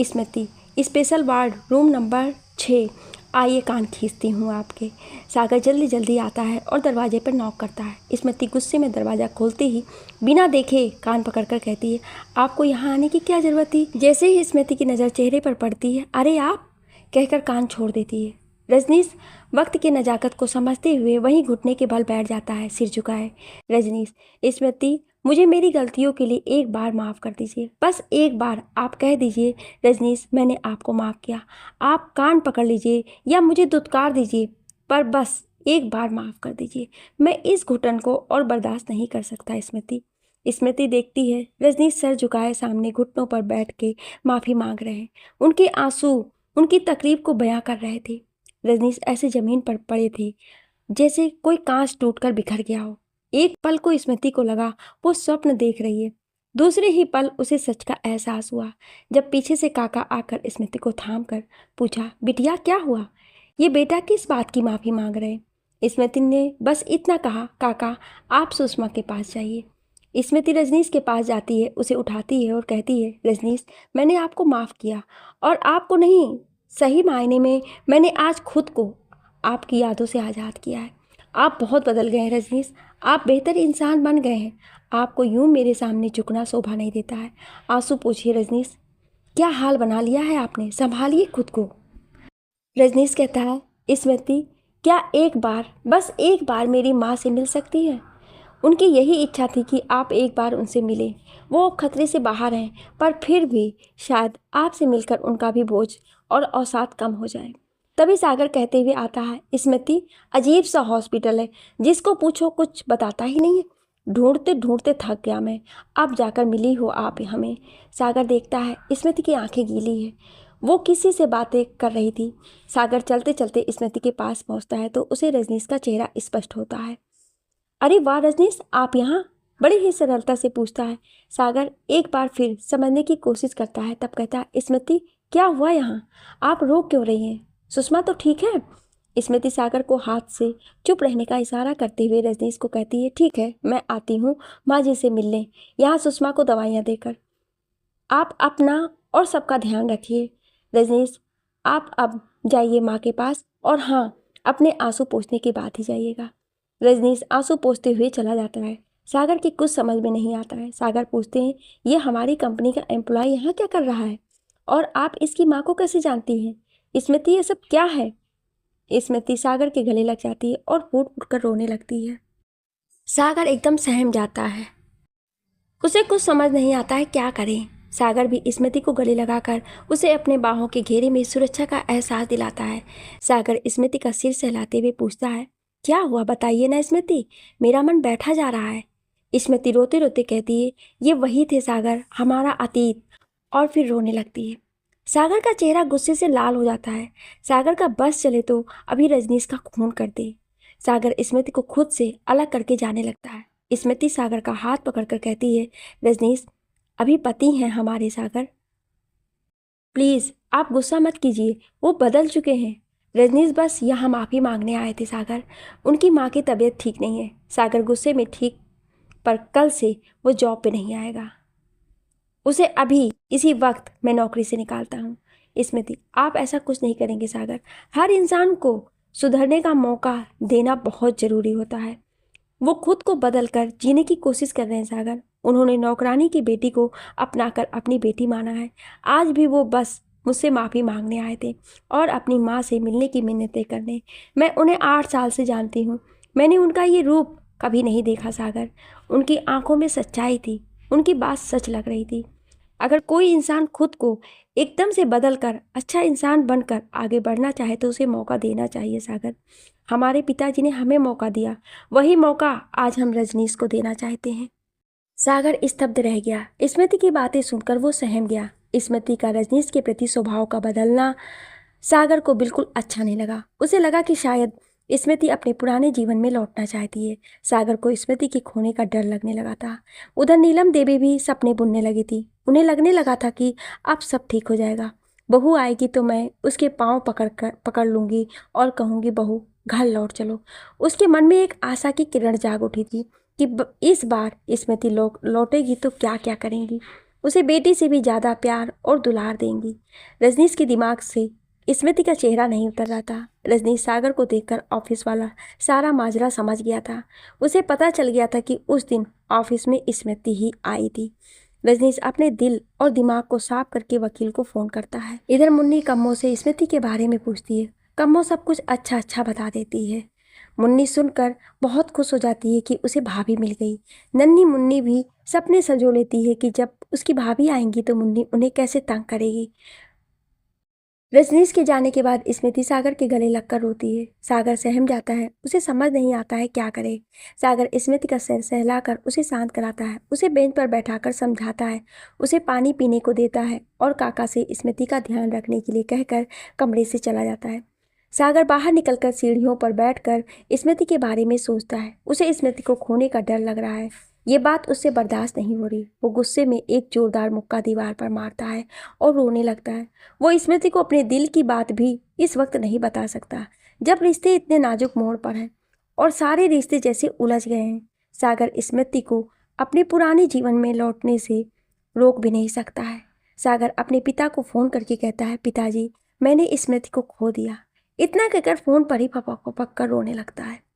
स्मृति, स्पेशल वार्ड रूम नंबर 6, आइए, कान खींचती हूँ आपके। सागर जल्दी जल्दी आता है और दरवाजे पर नॉक करता है। स्मृति गुस्से में दरवाज़ा खोलते ही बिना देखे कान पकड़कर कहती है, आपको यहाँ आने की क्या ज़रूरत थी। जैसे ही स्मृति की नज़र चेहरे पर पड़ती है, अरे आप, कहकर कान छोड़ देती है। रजनीश वक्त की नज़ाकत को समझते हुए वहीं घुटने के बल बैठ जाता है, सिर झुकाए। रजनीश, स्मृति, मुझे मेरी गलतियों के लिए एक बार माफ़ कर दीजिए, बस एक बार आप कह दीजिए रजनीश मैंने आपको माफ़ किया। आप कान पकड़ लीजिए या मुझे दुत्कार दीजिए, पर बस एक बार माफ़ कर दीजिए। मैं इस घुटन को और बर्दाश्त नहीं कर सकता। स्मृति स्मृति देखती है रजनीश सर झुकाए सामने घुटनों पर बैठ के माफ़ी मांग रहे हैं। उनके आंसू उनकी तकलीफ को बयां कर रहे थे। रजनीश ऐसे ज़मीन पर पड़े थे जैसे कोई कांच टूटकर बिखर गया हो। एक पल को स्मृति को लगा वो स्वप्न देख रही है, दूसरे ही पल उसे सच का एहसास हुआ जब पीछे से काका आकर स्मृति को थाम कर पूछा, बिटिया क्या हुआ, ये बेटा किस बात की माफ़ी मांग रहे। स्मृति ने बस इतना कहा, काका आप सुषमा के पास जाइए। स्मृति रजनीश के पास जाती है, उसे उठाती है और कहती है, रजनीश मैंने आपको माफ़ किया, और आपको नहीं, सही मायने में मैंने आज खुद को आपकी यादों से आज़ाद किया है। आप बहुत बदल गए हैं रजनीश, आप बेहतर इंसान बन गए हैं। आपको यूं मेरे सामने झुकना शोभा नहीं देता है। आंसू पोंछिए रजनीश, क्या हाल बना लिया है आपने, संभालिए खुद को। रजनीश कहता है, स्मृति क्या एक बार, बस एक बार मेरी माँ से मिल सकती है। उनकी यही इच्छा थी कि आप एक बार उनसे मिलें। वो खतरे से बाहर हैं, पर फिर भी शायद आपसे मिलकर उनका भी बोझ और अवसाद कम हो जाए। तभी सागर कहते हुए आता है, स्मृति अजीब सा हॉस्पिटल है, जिसको पूछो कुछ बताता ही नहीं है। ढूंढते ढूंढते थक गया मैं, अब जाकर मिली हो आप हमें। सागर देखता है स्मृति की आंखें गीली है, वो किसी से बातें कर रही थी। सागर चलते चलते स्मृति के पास पहुंचता है तो उसे रजनीश का चेहरा स्पष्ट होता है। अरे वाह रजनीश, आप यहाँ, बड़ी ही सरलता से पूछता है। सागर एक बार फिर समझने की कोशिश करता है, तब कहता है, स्मृति क्या हुआ यहाँ, आप रो क्यों रही हैं, सुषमा तो ठीक है। स्मृति सागर को हाथ से चुप रहने का इशारा करते हुए रजनीश को कहती है, ठीक है मैं आती हूँ, माँ जी से मिलने, यहाँ सुषमा को दवाइयाँ देकर। आप अपना और सबका ध्यान रखिए। रजनीश आप अब जाइए माँ के पास, और हाँ, अपने आंसू पोंछने के बाद ही जाइएगा। रजनीश आंसू पोंछते हुए चला जाता है। सागर की कुछ समझ में नहीं आता है। सागर पूछते हैं, ये हमारी कंपनी का एम्प्लॉय यहाँ क्या कर रहा है, और आप इसकी माँ को कैसे जानती हैं। स्मृति ये सब क्या है। स्मृति सागर के गले लग जाती है और फूट फूट कर रोने लगती है। सागर एकदम सहम जाता है, उसे कुछ समझ नहीं आता है क्या करें। सागर भी स्मृति को गले लगाकर उसे अपने बाहों के घेरे में सुरक्षा का एहसास दिलाता है। सागर स्मृति का सिर सहलाते हुए पूछता है, क्या हुआ बताइए ना स्मृति, मेरा मन बैठा जा रहा है। स्मृति रोते रोते कहती है, ये वही थे सागर, हमारा अतीत, और फिर रोने लगती है। सागर का चेहरा गुस्से से लाल हो जाता है। सागर का बस चले तो अभी रजनीश का खून कर दे। सागर स्मृति को खुद से अलग करके जाने लगता है। स्मृति सागर का हाथ पकड़कर कहती है, रजनीश अभी पति हैं हमारे सागर, प्लीज़ आप गुस्सा मत कीजिए, वो बदल चुके हैं। रजनीश बस यहाँ माफ़ी मांगने आए थे सागर, उनकी माँ की तबीयत ठीक नहीं है। सागर गुस्से में, ठीक, पर कल से वो जॉब पे नहीं आएगा, उसे अभी इसी वक्त मैं नौकरी से निकालता हूँ। स्मृति आप ऐसा कुछ नहीं करेंगे सागर, हर इंसान को सुधरने का मौका देना बहुत ज़रूरी होता है। वो खुद को बदल कर जीने की कोशिश कर रहे हैं सागर। उन्होंने नौकरानी की बेटी को अपनाकर अपनी बेटी माना है। आज भी वो बस मुझसे माफ़ी मांगने आए थे और अपनी माँ से मिलने की मिन्नतें करने। मैं उन्हें 8 साल से जानती हूँ, मैंने उनका ये रूप कभी नहीं देखा सागर। उनकी आंखों में सच्चाई थी, उनकी बात सच लग रही थी। अगर कोई इंसान खुद को एकदम से बदल कर अच्छा इंसान बनकर आगे बढ़ना चाहे तो उसे मौका देना चाहिए सागर। हमारे पिताजी ने हमें मौका दिया, वही मौका आज हम रजनीश को देना चाहते हैं। सागर स्तब्ध रह गया। स्मृति की बातें सुनकर वो सहम गया। स्मृति का रजनीश के प्रति स्वभाव का बदलना सागर को बिल्कुल अच्छा नहीं लगा। उसे लगा कि शायद स्मृति अपने पुराने जीवन में लौटना चाहती है। सागर को स्मृति के खोने का डर लगने लगा था। उधर नीलम देवी भी सपने बुनने लगी थी। उन्हें लगने लगा था कि अब सब ठीक हो जाएगा। बहू आएगी तो मैं उसके पाँव पकड़ लूँगी और कहूँगी, बहू घर लौट चलो। उसके मन में एक आशा की किरण जाग उठी थी कि इस बार स्मृति लौटेगी तो क्या क्या करेंगी। उसे बेटी से भी ज़्यादा प्यार और दुलार देंगी। रजनीश के दिमाग से स्मृति का चेहरा नहीं उतर रहा था। रजनीश सागर को देखकर ऑफिस वाला सारा माजरा समझ गया था। उसे पता चल गया था कि उस दिन ऑफिस में स्मृति ही आई थी। रजनीश अपने दिल और दिमाग को साफ करके वकील को फ़ोन करता है। इधर मुन्नी कम्मो से स्मृति के बारे में पूछती है। कम्मो सब कुछ अच्छा अच्छा बता देती है। मुन्नी सुनकर बहुत खुश हो जाती है कि उसे भाभी मिल गई। नन्ही मुन्नी भी सपने संजो लेती है कि जब उसकी भाभी आएंगी तो मुन्नी उन्हें कैसे तंग करेगी। रजनीश के जाने के बाद स्मृति सागर के गले लगकर रोती है। सागर सहम जाता है। उसे समझ नहीं आता है क्या करे। सागर स्मृति का सिर सहलाकर उसे शांत कराता है। उसे बेंच पर बैठाकर समझाता है। उसे पानी पीने को देता है और काका से स्मृति का ध्यान रखने के लिए कहकर कमरे से चला जाता है। सागर बाहर निकलकर सीढ़ियों पर बैठकर स्मृति के बारे में सोचता है। उसे स्मृति को खोने का डर लग रहा है। ये बात उससे बर्दाश्त नहीं हो रही। वो गुस्से में एक जोरदार मुक्का दीवार पर मारता है और रोने लगता है। वो स्मृति को अपने दिल की बात भी इस वक्त नहीं बता सकता, जब रिश्ते इतने नाजुक मोड़ पर हैं और सारे रिश्ते जैसे उलझ गए हैं। सागर स्मृति को अपने पुराने जीवन में लौटने से रोक भी नहीं सकता है। सागर अपने पिता को फ़ोन करके कहता है, पिताजी मैंने स्मृति को खो दिया। इतना कहकर फ़ोन पर ही पपक कर रोने लगता है।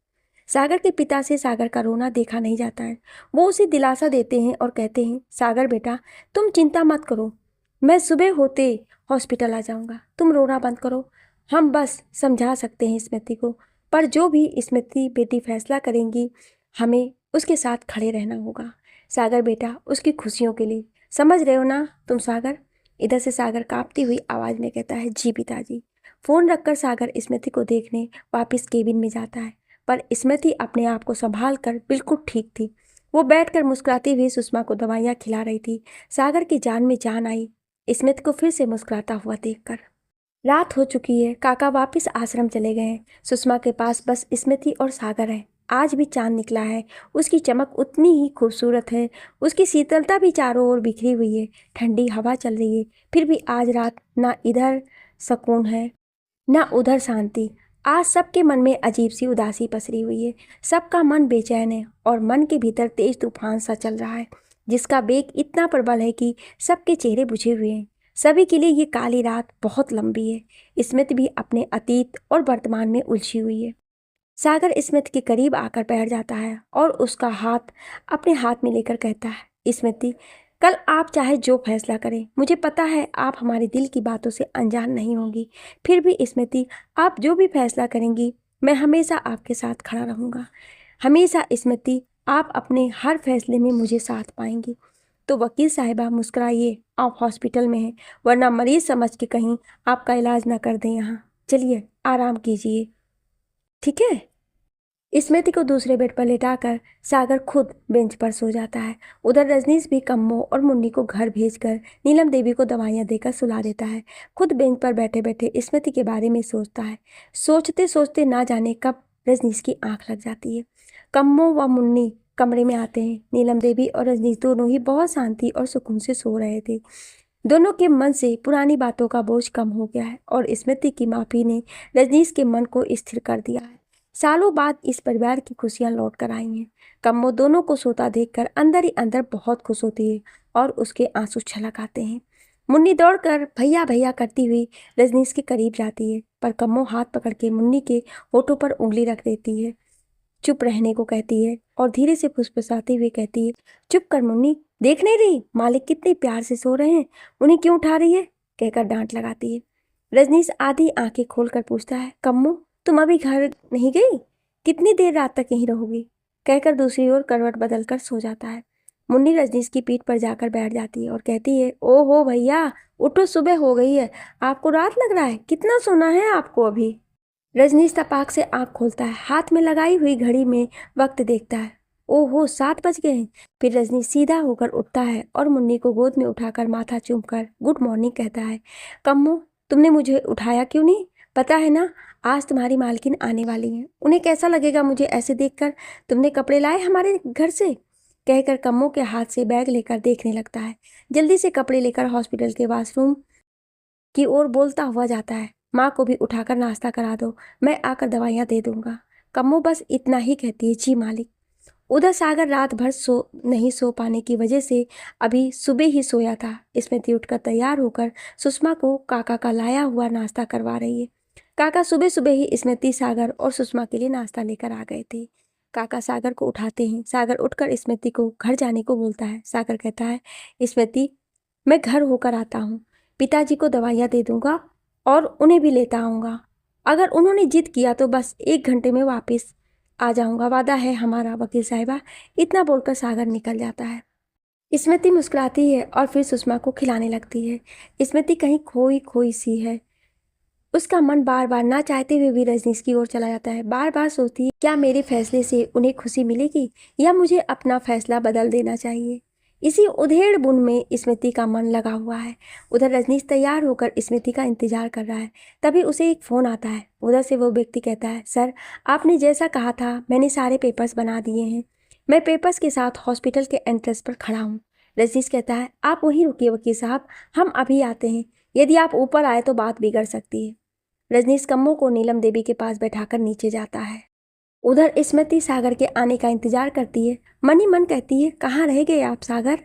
सागर के पिता से सागर का रोना देखा नहीं जाता है। वो उसे दिलासा देते हैं और कहते हैं, सागर बेटा तुम चिंता मत करो, मैं सुबह होते हॉस्पिटल आ जाऊंगा, तुम रोना बंद करो। हम बस समझा सकते हैं स्मृति को, पर जो भी स्मृति बेटी फैसला करेंगी हमें उसके साथ खड़े रहना होगा। सागर बेटा उसकी खुशियों के लिए, समझ रहे हो ना तुम सागर। इधर से सागर कांपती हुई आवाज़ में कहता है, जी पिताजी। फ़ोन रखकर सागर स्मृति को देखने वापस केबिन में जाता है, पर स्मृति अपने आप को संभाल कर बिल्कुल ठीक थी। वो बैठकर मुस्कुराती हुई सुषमा को दवाइयाँ खिला रही थी। सागर की जान में जान आई स्मृति को फिर से मुस्कुराता हुआ देखकर। रात हो चुकी है। काका वापस आश्रम चले गए हैं। सुषमा के पास बस स्मृति और सागर है। आज भी चांद निकला है। उसकी चमक उतनी ही खूबसूरत है। उसकी शीतलता भी चारों ओर बिखरी हुई है। ठंडी हवा चल रही है। फिर भी आज रात ना इधर सुकून है ना उधर शांति। आज सबके मन में अजीब सी उदासी पसरी हुई है। सबका मन बेचैन है और मन के भीतर तेज तूफान सा चल रहा है, जिसका वेग इतना प्रबल है कि सबके चेहरे बुझे हुए हैं। सभी के लिए ये काली रात बहुत लंबी है। स्मृति भी अपने अतीत और वर्तमान में उलझी हुई है। सागर स्मृति के करीब आकर बैठ जाता है और उसका हाथ अपने हाथ में लेकर कहता है, स्मृति कल आप चाहे जो फैसला करें, मुझे पता है आप हमारे दिल की बातों से अनजान नहीं होंगी। फिर भी स्मृति आप जो भी फैसला करेंगी मैं हमेशा आपके साथ खड़ा रहूँगा। हमेशा स्मृति आप अपने हर फैसले में मुझे साथ पाएंगी। तो वकील साहिबा मुस्कुराइए, आप हॉस्पिटल में हैं, वरना मरीज समझ के कहीं आपका इलाज ना कर दें यहाँ। चलिए आराम कीजिए, ठीक है। स्मृति को दूसरे बेड पर लेटाकर सागर खुद बेंच पर सो जाता है। उधर रजनीश भी कम्मो और मुन्नी को घर भेजकर नीलम देवी को दवाइयाँ देकर सुला देता है। खुद बेंच पर बैठे बैठे स्मृति के बारे में सोचता है। सोचते सोचते ना जाने कब रजनीश की आंख लग जाती है। कम्मो व मुन्नी कमरे में आते हैं। नीलम देवी और रजनीश दोनों ही बहुत शांति और सुकून से सो रहे थे। दोनों के मन से पुरानी बातों का बोझ कम हो गया है और स्मृति की माफ़ी ने रजनीश के मन को स्थिर कर दिया है। सालों बाद इस परिवार की खुशियां लौट कर आई हैं। कम्मो दोनों को सोता देखकर अंदर ही अंदर बहुत खुश होती है और उसके आंसू छलक आते हैं। मुन्नी दौड़कर भैया भैया करती हुई रजनीश के करीब जाती है, पर कम्मो हाथ पकड़ के मुन्नी के होठों पर उंगली रख देती है, चुप रहने को कहती है और धीरे से फुसफुसाते हुए कहती है, चुप कर मुन्नी, देख नहीं रही मालिक कितने प्यार से सो रहे हैं, उन्हें क्यों उठा रही है, कहकर डांट लगाती है। रजनीश आधी आंखें खोलकर पूछता है, कम्मो तुम अभी घर नहीं गई, कितनी देर रात तक यहीं रहोगी, कहकर दूसरी ओर करवट बदलकर सो जाता है। मुन्नी रजनीश की पीठ पर जाकर बैठ जाती है और कहती है, ओहो भैया, उठो, सुबह हो गई है, आपको रात लग रहा है, कितना सोना है आपको अभी। रजनीश तपाक से आंख खोलता है, हाथ में लगाई हुई घड़ी में वक्त देखता है। ओहो, 7 बज गए हैं। फिर रजनीश सीधा होकर उठता है और मुन्नी को गोद में उठाकर माथा चूमकर गुड मॉर्निंग कहता है। कम्मो, तुमने मुझे उठाया क्यों नहीं? पता है ना, आज तुम्हारी मालकिन आने वाली हैं, उन्हें कैसा लगेगा मुझे ऐसे देखकर। तुमने कपड़े लाए हमारे घर से? कहकर कम्मो के हाथ से बैग लेकर देखने लगता है। जल्दी से कपड़े लेकर हॉस्पिटल के वॉशरूम की ओर बोलता हुआ जाता है। माँ को भी उठाकर नाश्ता करा दो, मैं आकर दवाइयाँ दे दूंगा। कम्मो बस इतना ही कहती है, जी मालिक। उधर सागर रात भर नहीं सो पाने की वजह से अभी सुबह ही सोया था। स्मृति उठकर तैयार होकर सुषमा को काका का लाया हुआ नाश्ता करवा रही है। काका सुबह सुबह ही स्मृति, सागर और सुषमा के लिए नाश्ता लेकर आ गए थे। काका सागर को उठाते हैं। सागर उठकर स्मृति को घर जाने को बोलता है। सागर कहता है, स्मृति, मैं घर होकर आता हूँ, पिताजी को दवाइयाँ दे दूंगा और उन्हें भी लेता आऊँगा। अगर उन्होंने जिद किया तो बस 1 घंटे में वापस आ जाऊँगा, वादा है हमारा वकील साहिबा। इतना बोलकर सागर निकल जाता है। स्मृति मुस्कुराती है और फिर सुषमा को खिलाने लगती है। स्मृति कहीं खोई खोई सी है। उसका मन बार बार ना चाहते हुए भी रजनीश की ओर चला जाता है। बार बार सोचती है, क्या मेरे फैसले से उन्हें खुशी मिलेगी या मुझे अपना फैसला बदल देना चाहिए। इसी उधेड़ बुन में स्मृति का मन लगा हुआ है। उधर रजनीश तैयार होकर स्मृति का इंतजार कर रहा है। तभी उसे एक फ़ोन आता है। उधर से वो व्यक्ति कहता है, सर, आपने जैसा कहा था मैंने सारे पेपर्स बना दिए हैं। मैं पेपर्स के साथ हॉस्पिटल के एंट्रेंस पर खड़ा हूँ। रजनीश कहता है, आप वहीं रुकिए वकील साहब, हम अभी आते हैं। यदि आप ऊपर आए तो बात बिगड़ सकती है। रजनीश कम्मो को नीलम देवी के पास बैठाकर नीचे जाता है। उधर स्मृति सागर के आने का इंतजार करती है। मन ही मन कहती है, कहाँ रह गए आप सागर।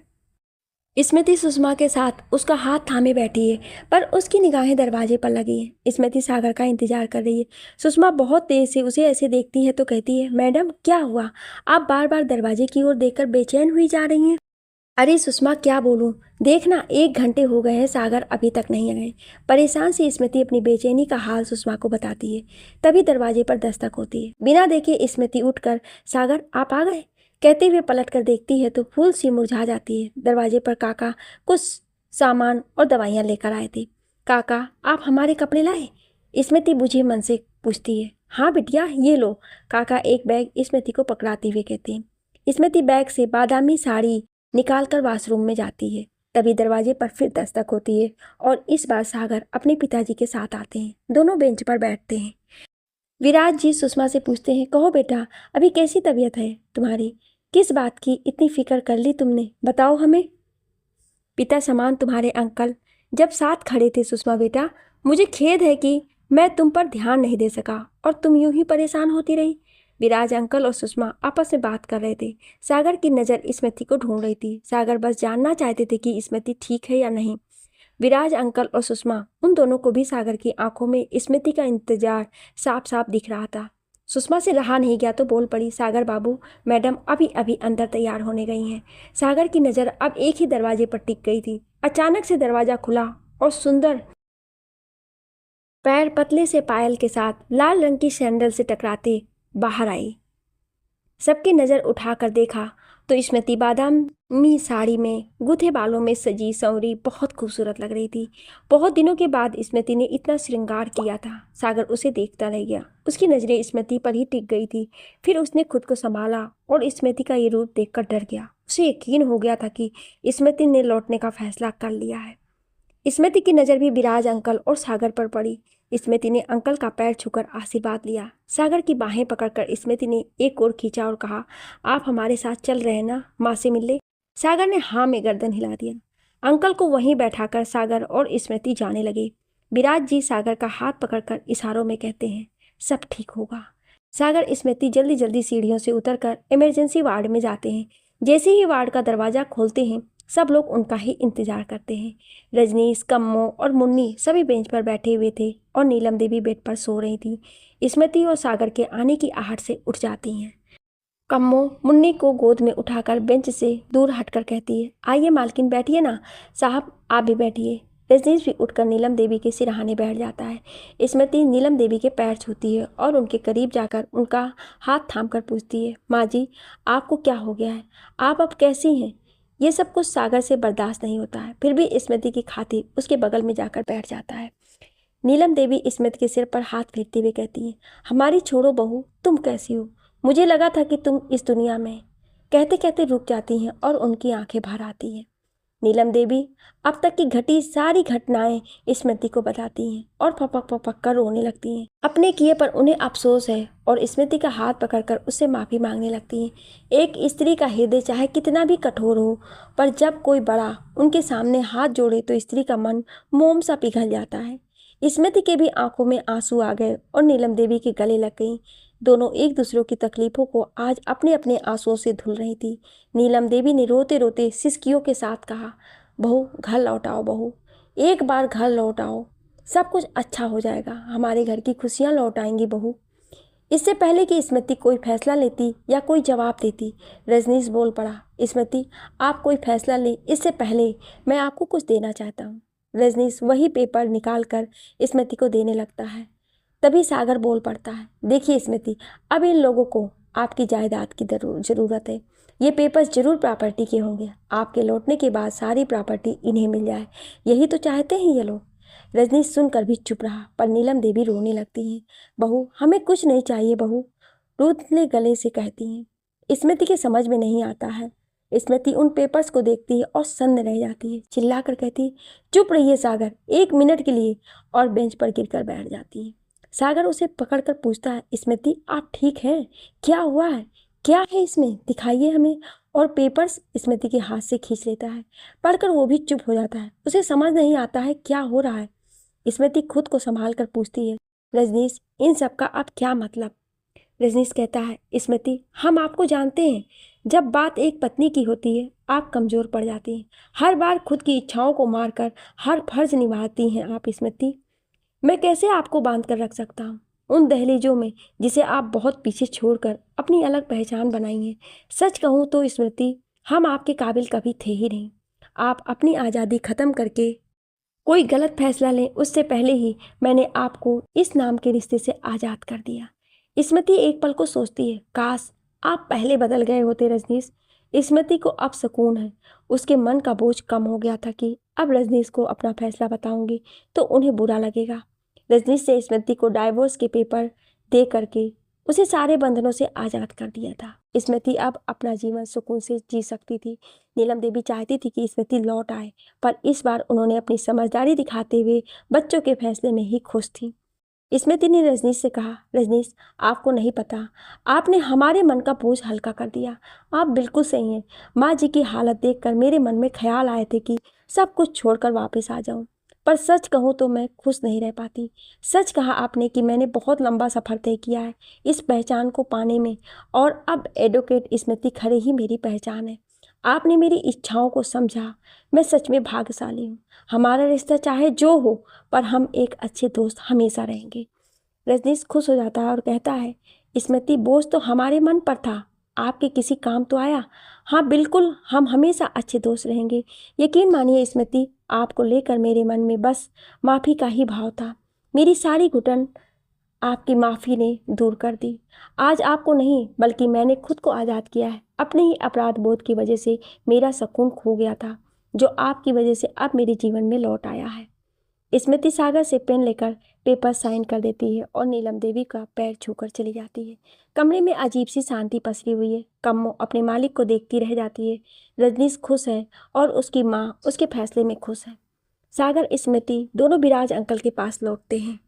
स्मृति सुषमा के साथ उसका हाथ थामे बैठी है, पर उसकी निगाहें दरवाजे पर लगी हैं। स्मृति सागर का इंतजार कर रही है। सुषमा बहुत देर से उसे ऐसे देखती है तो कहती है, मैडम क्या हुआ, आप बार बार दरवाजे की ओर देखकर बेचैन हुई जा रही हैं। अरे सुषमा, क्या बोलूं, देखना 1 घंटे हो गए हैं, सागर अभी तक नहीं आए। परेशान सी स्मृति अपनी बेचैनी का हाल सुषमा को बताती है। तभी दरवाजे पर दस्तक होती है। बिना देखे स्मृति उठकर, सागर आप आ गए, कहते हुए पलट कर देखती है तो फूल सी मुरझा जाती है। दरवाजे पर काका कुछ सामान और दवाइयाँ लेकर आए थे। काका, आप हमारे कपड़े लाए? स्मृति बुझे मन से पूछती है। हाँ बिटिया, ये लो। काका एक बैग स्मृति को पकड़ाते हुए कहते हैं। स्मृति बैग से बादामी साड़ी निकालकर वॉशरूम में जाती है। तभी दरवाजे पर फिर दस्तक होती है और इस बार सागर अपने पिताजी के साथ आते हैं। दोनों बेंच पर बैठते हैं। विराज जी सुषमा से पूछते हैं, कहो बेटा, अभी कैसी तबीयत है तुम्हारी? किस बात की इतनी फिक्र कर ली तुमने, बताओ हमें। पिता समान तुम्हारे अंकल जब साथ खड़े थे सुषमा बेटा, मुझे खेद है कि मैं तुम पर ध्यान नहीं दे सका और तुम यूं ही परेशान होती रही। विराज अंकल और सुषमा आपस में बात कर रहे थे। सागर की नज़र स्मृति को ढूंढ रही थी। सागर बस जानना चाहते थे कि स्मृति ठीक है या नहीं। विराज अंकल और सुषमा, उन दोनों को भी सागर की आंखों में स्मृति का इंतजार साफ साफ दिख रहा था। सुषमा से रहा नहीं गया तो बोल पड़ी, सागर बाबू, मैडम अभी अभी अंदर तैयार होने गई हैं। सागर की नज़र अब एक ही दरवाजे पर टिक गई थी। अचानक से दरवाज़ा खुला और सुंदर पैर पतले से पायल के साथ लाल रंग की सैंडल से टकराते बाहर आई। सबकी नज़र उठाकर देखा तो स्मृति बादामी साड़ी में गुथे बालों में सजी संवरी बहुत खूबसूरत लग रही थी। बहुत दिनों के बाद स्मृति ने इतना श्रृंगार किया था। सागर उसे देखता रह गया। उसकी नज़रें स्मृति पर ही टिक गई थी। फिर उसने खुद को संभाला और स्मृति का ये रूप देखकर डर गया। उसे यकीन हो गया था कि स्मृति ने लौटने का फैसला कर लिया है। स्मृति की नज़र भी विराज अंकल और सागर पर पड़ी। स्मृति ने अंकल का पैर छूकर आशीर्वाद लिया। सागर की बाहें पकड़कर स्मृति ने एक ओर खींचा और कहा, आप हमारे साथ चल रहे हैं ना, माँ से मिलने? सागर ने हाँ में गर्दन हिला दिया। अंकल को वहीं बैठाकर सागर और स्मृति जाने लगे। विराज जी सागर का हाथ पकड़कर इशारों में कहते हैं, सब ठीक होगा। सागर स्मृति जल्दी जल्दी सीढ़ियों से उतरकर इमरजेंसी वार्ड में जाते हैं। जैसे ही वार्ड का दरवाज़ा खोलते हैं सब लोग उनका ही इंतजार करते हैं। रजनीश, कम्मो और मुन्नी सभी बेंच पर बैठे हुए थे और नीलम देवी बेड पर सो रही थी। स्मृति और सागर के आने की आहट से उठ जाती हैं। कम्मो मुन्नी को गोद में उठाकर बेंच से दूर हटकर कहती है, आइए मालकिन बैठिए ना। साहब आप भी बैठिए। रजनीश भी उठकर नीलम देवी के सिरहाने बैठ जाता है। स्मृति नीलम देवी के पैर छूती है और उनके करीब जाकर उनका हाथ थामकर पूछती है, माँ जी आपको क्या हो गया है, आप अब कैसी हैं? ये सब कुछ सागर से बर्दाश्त नहीं होता है, फिर भी स्मृति की खातिर उसके बगल में जाकर बैठ जाता है। नीलम देवी स्मृति के सिर पर हाथ फेरते हुए कहती है, हमारी छोड़ो बहू, तुम कैसी हो? मुझे लगा था कि तुम इस दुनिया में। कहते कहते रुक जाती हैं और उनकी आंखें भर आती हैं। नीलम देवी अब तक की घटी सारी घटनाएं स्मृति को बताती हैं और फपक फपक कर रोने लगती हैं। अपने किए पर उन्हें अफसोस है और स्मृति का हाथ पकड़कर उससे माफ़ी मांगने लगती हैं। एक स्त्री का हृदय चाहे कितना भी कठोर हो, पर जब कोई बड़ा उनके सामने हाथ जोड़े तो स्त्री का मन मोम सा पिघल जाता है। स्मृति के भी आंखों में आंसू आ गए और नीलम देवी के गले लग गई। दोनों एक दूसरों की तकलीफों को आज अपने अपने आंसुओं से धुल रही थी। नीलम देवी ने रोते रोते सिसकियों के साथ कहा, बहू घर लौट आओ, बहू एक बार घर लौट आओ, सब कुछ अच्छा हो जाएगा, हमारे घर की खुशियाँ लौट आएंगी बहू। इससे पहले कि स्मृति कोई फैसला लेती या कोई जवाब देती, रजनीश बोल पड़ा, स्मृति आप कोई फैसला ले, इससे पहले मैं आपको कुछ देना चाहता हूँ। रजनीश वही पेपर निकाल कर स्मृति को देने लगता है। तभी सागर बोल पड़ता है, देखिए स्मृति, अब इन लोगों को आपकी जायदाद की ज़रूरत है। ये पेपर्स जरूर प्रॉपर्टी के होंगे, आपके लौटने के बाद सारी प्रॉपर्टी इन्हें मिल जाए, यही तो चाहते हैं ये लोग। रजनीश सुनकर भी चुप रहा, पर नीलम देवी रोने लगती हैं। बहू हमें कुछ नहीं चाहिए बहू, रूथले गले से कहती हैं। स्मृति के समझ में नहीं आता है। स्मृति उन पेपर्स को देखती है और सन्न रह जाती है, चिल्लाकर कहती है, चुप रहिए सागर, एक मिनट के लिए, और बेंच पर गिरकर बैठ जाती है। सागर उसे पकड़कर पूछता है, स्मृति आप ठीक हैं? क्या हुआ है? क्या है इसमें, दिखाइए हमें। और पेपर्स स्मृति के हाथ से खींच लेता है। पढ़कर वो भी चुप हो जाता है, उसे समझ नहीं आता है क्या हो रहा है। स्मृति खुद को संभाल कर पूछती है, रजनीश इन सब का अब क्या मतलब? रजनीश कहता है, स्मृति हम आपको जानते हैं, जब बात एक पत्नी की होती है आप कमज़ोर पड़ जाती हैं, हर बार खुद की इच्छाओं को मारकर हर फर्ज निभाती हैं आप स्मृति। मैं कैसे आपको बांध कर रख सकता हूँ उन दहलीजों में जिसे आप बहुत पीछे छोड़कर अपनी अलग पहचान बनाई है। सच कहूँ तो स्मृति, हम आपके काबिल कभी थे ही नहीं। आप अपनी आज़ादी ख़त्म करके कोई गलत फैसला लें उससे पहले ही मैंने आपको इस नाम के रिश्ते से आज़ाद कर दिया। स्मृति एक पल को सोचती है, काश आप पहले बदल गए होते रजनीश। स्मृति को अब सुकून है, उसके मन का बोझ कम हो गया था कि अब रजनीश को अपना फैसला बताऊंगी तो उन्हें बुरा लगेगा। रजनीश से स्मृति को डाइवोर्स के पेपर दे करके उसे सारे बंधनों से आज़ाद कर दिया था। स्मृति अब अपना जीवन सुकून से जी सकती थी। नीलम देवी चाहती थी कि स्मृति लौट आए, पर इस बार उन्होंने अपनी समझदारी दिखाते हुए बच्चों के फैसले में ही खुश थी। स्मृति ने रजनीश से कहा, रजनीश आपको नहीं पता, आपने हमारे मन का बोझ हल्का कर दिया। आप बिल्कुल सही हैं। माँ जी की हालत देखकर मेरे मन में ख्याल आए थे कि सब कुछ छोड़कर वापस आ जाऊं, पर सच कहूँ तो मैं खुश नहीं रह पाती। सच कहा आपने कि मैंने बहुत लंबा सफ़र तय किया है इस पहचान को पाने में, और अब एडवोकेट स्मृति खरे ही मेरी पहचान है। आपने मेरी इच्छाओं को समझा, मैं सच में भाग्यशाली हूँ। हमारा रिश्ता चाहे जो हो, पर हम एक अच्छे दोस्त हमेशा रहेंगे। रजनीश खुश हो जाता है और कहता है, स्मृति बोझ तो हमारे मन पर था, आपके किसी काम तो आया। हाँ बिल्कुल, हम हमेशा अच्छे दोस्त रहेंगे। यकीन मानिए स्मृति, आपको लेकर मेरे मन में बस माफ़ी का ही भाव था। मेरी सारी घुटन आपकी माफ़ी ने दूर कर दी। आज आपको नहीं बल्कि मैंने खुद को आज़ाद किया है। अपने ही अपराध बोध की वजह से मेरा सुकून खो गया था, जो आपकी वजह से अब मेरे जीवन में लौट आया है। स्मृति सागर से पेन लेकर पेपर साइन कर देती है और नीलम देवी का पैर छूकर चली जाती है। कमरे में अजीब सी शांति पसरी हुई है। कम्मो अपने मालिक को देखती रह जाती है। रजनीश खुश है और उसकी माँ उसके फैसले में खुश है। सागर स्मृति दोनों विराज अंकल के पास लौटते हैं।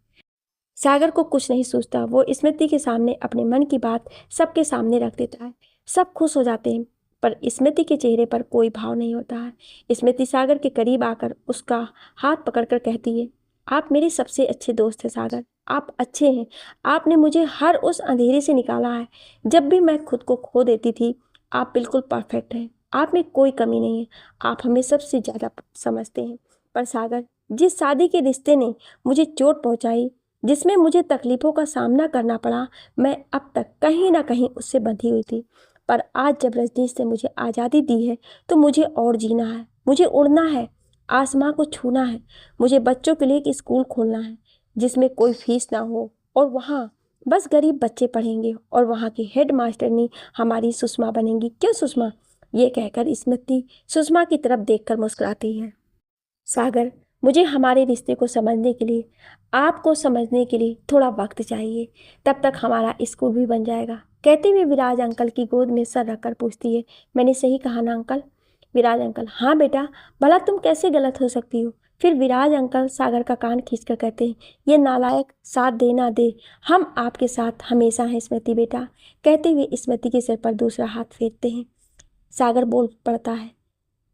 सागर को कुछ नहीं सोचता, वो स्मृति के सामने अपने मन की बात सबके सामने रख देता है। सब खुश हो जाते हैं, पर स्मृति के चेहरे पर कोई भाव नहीं होता है। स्मृति सागर के करीब आकर उसका हाथ पकड़कर कहती है, आप मेरे सबसे अच्छे दोस्त हैं सागर, आप अच्छे हैं। आपने मुझे हर उस अंधेरे से निकाला है जब भी मैं खुद को खो देती थी। आप बिल्कुल परफेक्ट हैं, आप में कोई कमी नहीं है। आप हमें सबसे ज़्यादा समझते हैं। पर सागर, जिस शादी के रिश्ते ने मुझे चोट पहुँचाई, जिसमें मुझे तकलीफ़ों का सामना करना पड़ा, मैं अब तक कहीं ना कहीं उससे बंधी हुई थी। पर आज जब रजनीश ने मुझे आज़ादी दी है तो मुझे और जीना है, मुझे उड़ना है, आसमां को छूना है। मुझे बच्चों के लिए एक स्कूल खोलना है जिसमें कोई फीस ना हो, और वहाँ बस गरीब बच्चे पढ़ेंगे, और वहाँ की हेड मास्टरनी हमारी सुषमा बनेंगी। क्यों सुषमा, ये कहकर स्मृति सुषमा की तरफ देखकर मुस्कुराती है। सागर, मुझे हमारे रिश्ते को समझने के लिए, आपको समझने के लिए थोड़ा वक्त चाहिए, तब तक हमारा स्कूल भी बन जाएगा। कहते हुए विराज अंकल की गोद में सर रखकर पूछती है, मैंने सही कहा ना अंकल? विराज अंकल, हाँ बेटा, भला तुम कैसे गलत हो सकती हो? फिर विराज अंकल सागर का कान खींचकर कहते हैं, ये नालायक साथ दे ना दे, हम आपके साथ हमेशा हैं स्मृति बेटा। कहते हुए स्मृति के सिर पर दूसरा हाथ फेरते हैं। सागर बोल पड़ता है,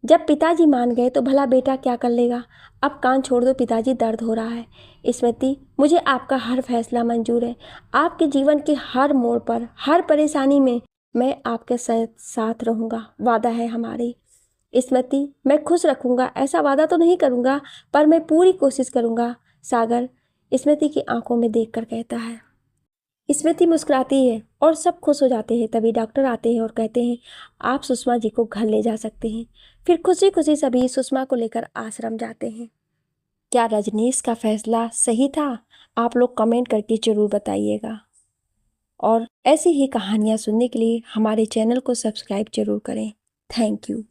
जब पिताजी मान गए तो भला बेटा क्या कर लेगा? अब कान छोड़ दो पिताजी, दर्द हो रहा है। स्मृति, मुझे आपका हर फैसला मंजूर है। आपके जीवन के हर मोड़ पर, हर परेशानी में मैं आपके साथ रहूँगा, वादा है हमारी। स्मृति, मैं खुश रखूँगा, ऐसा वादा तो नहीं करूँगा, पर मैं पूरी कोशिश करूँगा। सागर स्मृति की आंखों में देखकर कहता है। स्मृति मुस्कुराती है और सब खुश हो जाते हैं। तभी डॉक्टर आते हैं और कहते हैं, आप सुषमा जी को घर ले जा सकते हैं। फिर खुशी खुशी सभी सुषमा को लेकर आश्रम जाते हैं। क्या रजनीश का फैसला सही था? आप लोग कमेंट करके ज़रूर बताइएगा। और ऐसी ही कहानियाँ सुनने के लिए हमारे चैनल को सब्सक्राइब जरूर करें। Thank you.